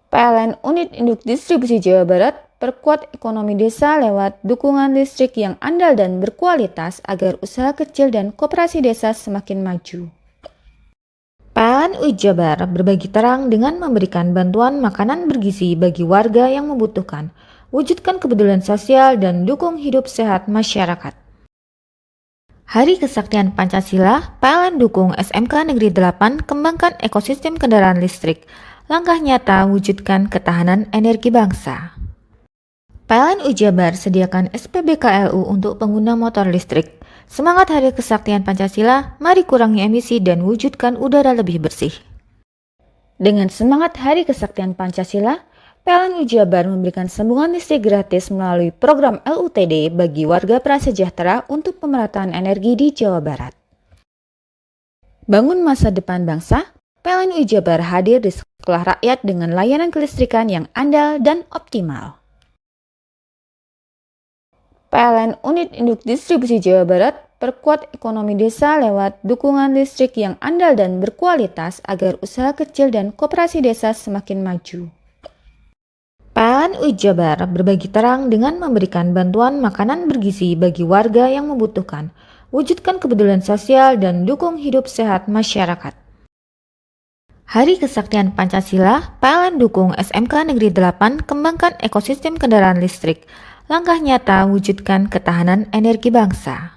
PLN Unit Induk Distribusi Jawa Barat perkuat ekonomi desa lewat dukungan listrik yang andal dan berkualitas agar usaha kecil dan koperasi desa semakin maju. PLN Jabar berbagi terang dengan memberikan bantuan makanan bergizi bagi warga yang membutuhkan, wujudkan kepedulian sosial dan dukung hidup sehat masyarakat. Hari Kesaktian Pancasila, PLN dukung SMK Negeri 8 kembangkan ekosistem kendaraan listrik, langkah nyata wujudkan ketahanan energi bangsa. PLN Jabar sediakan SPBKLU untuk pengguna motor listrik. Semangat Hari Kesaktian Pancasila, mari kurangi emisi dan wujudkan udara lebih bersih. Dengan semangat Hari Kesaktian Pancasila, PLN Jabar memberikan sambungan listrik gratis melalui program LUTD bagi warga prasejahtera untuk pemerataan energi di Jawa Barat. Bangun masa depan bangsa, PLN Jabar hadir di sekolah rakyat dengan layanan kelistrikan yang andal dan optimal. PLN Unit Induk Distribusi Jawa Barat perkuat ekonomi desa lewat dukungan listrik yang andal dan berkualitas agar usaha kecil dan koperasi desa semakin maju. PLN Jabar berbagi terang dengan memberikan bantuan makanan bergizi bagi warga yang membutuhkan, wujudkan kepedulian sosial dan dukung hidup sehat masyarakat. Hari Kesaktian Pancasila, PLN dukung SMK Negeri 8 kembangkan ekosistem kendaraan listrik, langkah nyata wujudkan ketahanan energi bangsa.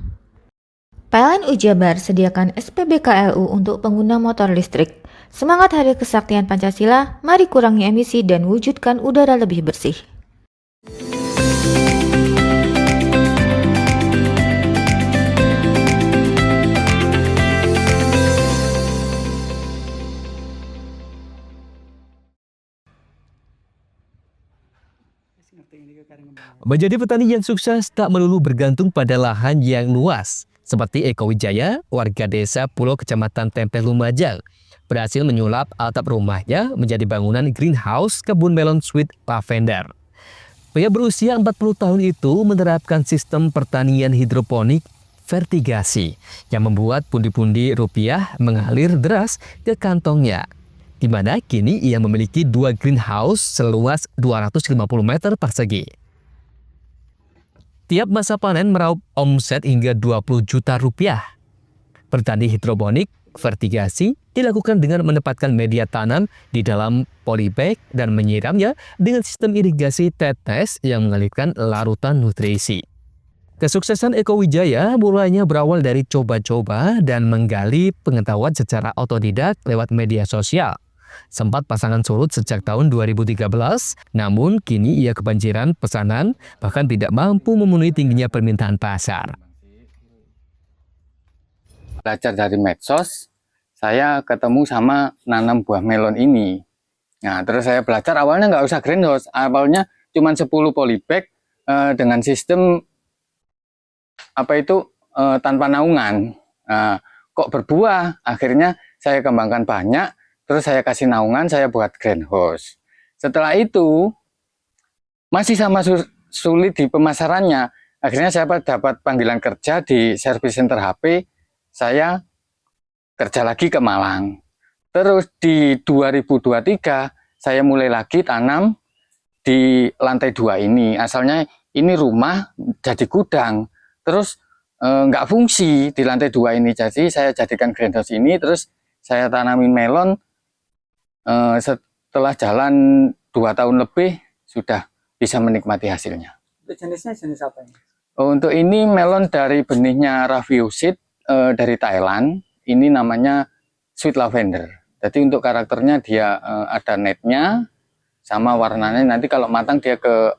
PLN Jabar sediakan SPBKLU untuk pengguna motor listrik. Semangat Hari Kesaktian Pancasila, mari kurangi emisi dan wujudkan udara lebih bersih. Menjadi petani yang sukses tak melulu bergantung pada lahan yang luas. Seperti Eko Wijaya, warga desa Pulau Kecamatan Tempeh Lumajang, berhasil menyulap atap rumahnya menjadi bangunan greenhouse kebun melon sweet lavender. Pria berusia 40 tahun itu menerapkan sistem pertanian hidroponik vertigasi yang membuat pundi-pundi rupiah mengalir deras ke kantongnya. di mana kini ia memiliki 2 greenhouse seluas 250 meter persegi. Tiap masa panen meraup omset hingga 20 juta rupiah. Bertani hidroponik, vertigasi dilakukan dengan menempatkan media tanam di dalam polybag dan menyiramnya dengan sistem irigasi tetes yang mengalirkan larutan nutrisi. Kesuksesan Eko Wijaya mulanya berawal dari coba-coba dan menggali pengetahuan secara otodidak lewat media sosial. Sempat pasangan surut sejak tahun 2013, namun kini ia kebanjiran pesanan bahkan tidak mampu memenuhi tingginya permintaan pasar. Belajar dari medsos, saya ketemu sama nanam buah melon ini. Nah, terus saya belajar awalnya nggak usah greenhouse, awalnya cuma 10 polybag dengan sistem tanpa naungan. Nah, kok berbuah? Akhirnya saya kembangkan banyak, terus saya kasih naungan, saya buat greenhouse. Setelah itu masih sama sulit di pemasarannya. Akhirnya saya dapat panggilan kerja di service center HP. Saya kerja lagi ke Malang. Terus di 2023 saya mulai lagi tanam di lantai 2 ini. Asalnya ini rumah jadi gudang. Terus nggak fungsi di lantai 2 ini. Jadi saya jadikan greenhouse ini. Terus saya tanamin melon. Setelah jalan 2 tahun lebih sudah bisa menikmati hasilnya. Untuk jenisnya jenis apa ini? Untuk ini melon dari benihnya Raffiosid dari Thailand. Ini namanya Sweet Lavender. Jadi untuk karakternya dia ada netnya sama warnanya nanti kalau matang dia ke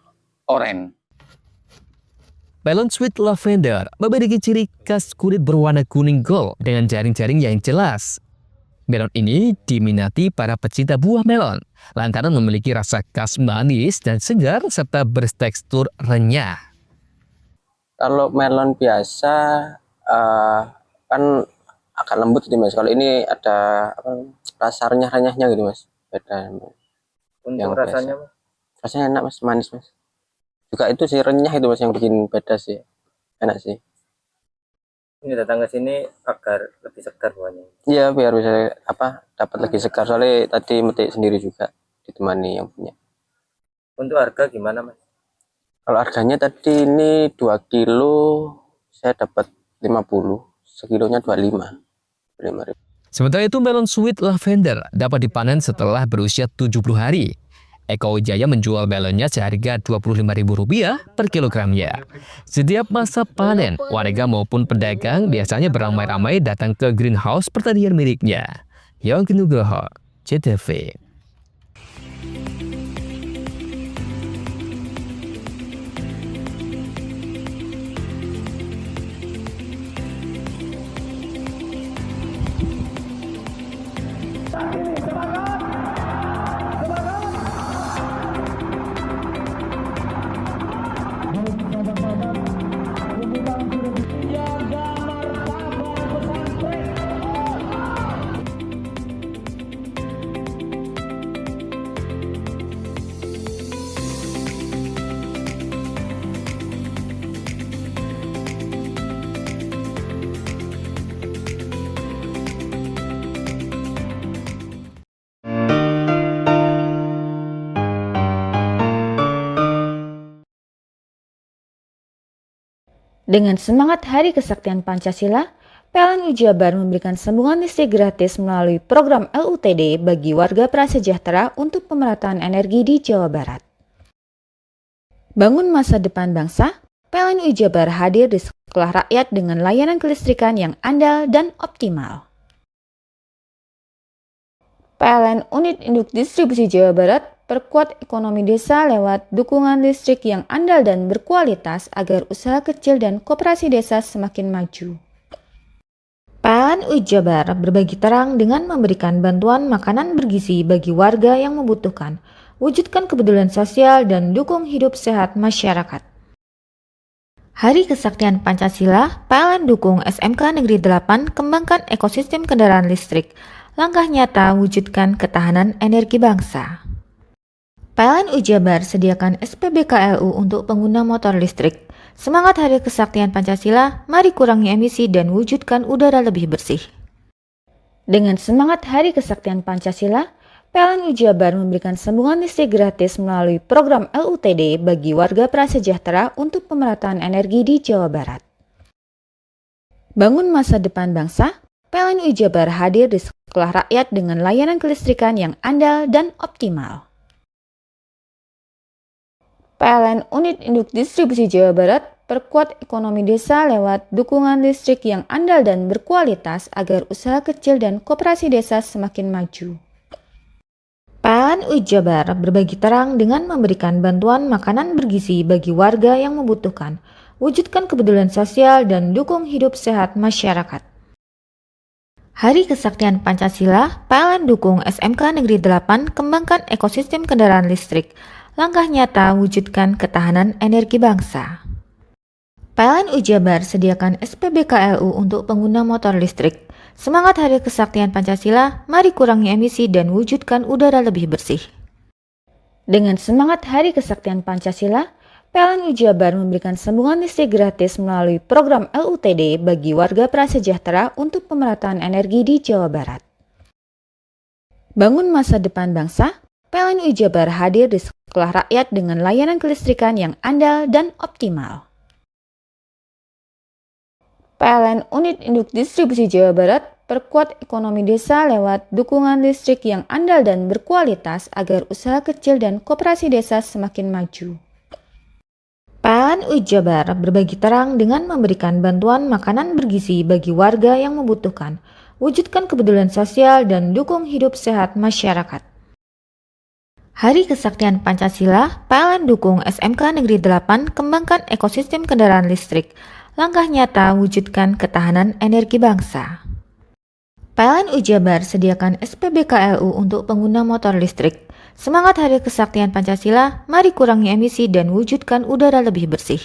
oranye. Melon Sweet Lavender memiliki ciri khas kulit berwarna kuning gold dengan jaring-jaring yang jelas. Melon ini diminati para pecinta buah melon lantaran memiliki rasa khas manis dan segar serta bertekstur renyah. Kalau melon biasa kan agak lembut gitu Mas. Kalau ini ada rasa renyah-renyahnya gitu Mas. Beda. Untuk yang rasanya biasa. Rasanya enak Mas, manis Mas. Juga itu sih renyah itu Mas yang bikin beda sih. Enak sih. Ini datang ke sini agar lebih segar buahnya. Iya, biar bisa dapat lagi segar. Soalnya tadi metik sendiri juga ditemani yang punya. Untuk harga gimana Mas? Kalau harganya tadi ini 2 kilo saya dapat 50, sekilonya 25. Sementara itu melon Sweet Lavender dapat dipanen setelah berusia 70 hari. Eko Wijaya menjual melonnya seharga Rp25.000 per kilogramnya. Setiap masa panen, warga maupun pedagang biasanya beramai-ramai datang ke greenhouse pertanian miliknya. Yongki Nugroho, CTV. Dengan semangat Hari Kesaktian Pancasila, PLN Jabar memberikan sambungan listrik gratis melalui program LUTD bagi warga prasejahtera untuk pemerataan energi di Jawa Barat. Bangun masa depan bangsa, PLN Jabar hadir di sekolah rakyat dengan layanan kelistrikan yang andal dan optimal. PLN Unit Induk Distribusi Jawa Barat perkuat ekonomi desa lewat dukungan listrik yang andal dan berkualitas agar usaha kecil dan koperasi desa semakin maju. PLN Jabar berbagi terang dengan memberikan bantuan makanan bergizi bagi warga yang membutuhkan, wujudkan kepedulian sosial dan dukung hidup sehat masyarakat. Hari Kesaktian Pancasila, PLN dukung SMK Negeri 8 kembangkan ekosistem kendaraan listrik, langkah nyata wujudkan ketahanan energi bangsa. PLN Jabar sediakan SPBKLU untuk pengguna motor listrik. Semangat Hari Kesaktian Pancasila, mari kurangi emisi dan wujudkan udara lebih bersih. Dengan semangat Hari Kesaktian Pancasila, PLN Jabar memberikan sambungan listrik gratis melalui program LUTD bagi warga prasejahtera untuk pemerataan energi di Jawa Barat. Bangun masa depan bangsa, PLN Jabar hadir di sekolah rakyat dengan layanan kelistrikan yang andal dan optimal. PLN Unit Induk Distribusi Jawa Barat perkuat ekonomi desa lewat dukungan listrik yang andal dan berkualitas agar usaha kecil dan koperasi desa semakin maju. PLN Jabar berbagi terang dengan memberikan bantuan makanan bergizi bagi warga yang membutuhkan, wujudkan kepedulian sosial dan dukung hidup sehat masyarakat. Hari Kesaktian Pancasila, PLN dukung SMK Negeri 8 kembangkan ekosistem kendaraan listrik, langkah nyata wujudkan ketahanan energi bangsa. PLN Jabar sediakan SPBKLU untuk pengguna motor listrik. Semangat Hari Kesaktian Pancasila, mari kurangi emisi dan wujudkan udara lebih bersih. Dengan semangat Hari Kesaktian Pancasila, PLN Jabar memberikan sambungan listrik gratis melalui program LUTD bagi warga prasejahtera untuk pemerataan energi di Jawa Barat. Bangun masa depan bangsa, PLN Jabar hadir di sekolah rakyat dengan layanan kelistrikan yang andal dan optimal. PLN Unit Induk Distribusi Jawa Barat perkuat ekonomi desa lewat dukungan listrik yang andal dan berkualitas agar usaha kecil dan koperasi desa semakin maju. PLN Jabar berbagi terang dengan memberikan bantuan makanan bergizi bagi warga yang membutuhkan, wujudkan kepedulian sosial dan dukung hidup sehat masyarakat. Hari Kesaktian Pancasila, PLN dukung SMK Negeri 8 kembangkan ekosistem kendaraan listrik, langkah nyata wujudkan ketahanan energi bangsa. PLN Jabar sediakan SPBKLU untuk pengguna motor listrik. Semangat Hari Kesaktian Pancasila, mari kurangi emisi dan wujudkan udara lebih bersih.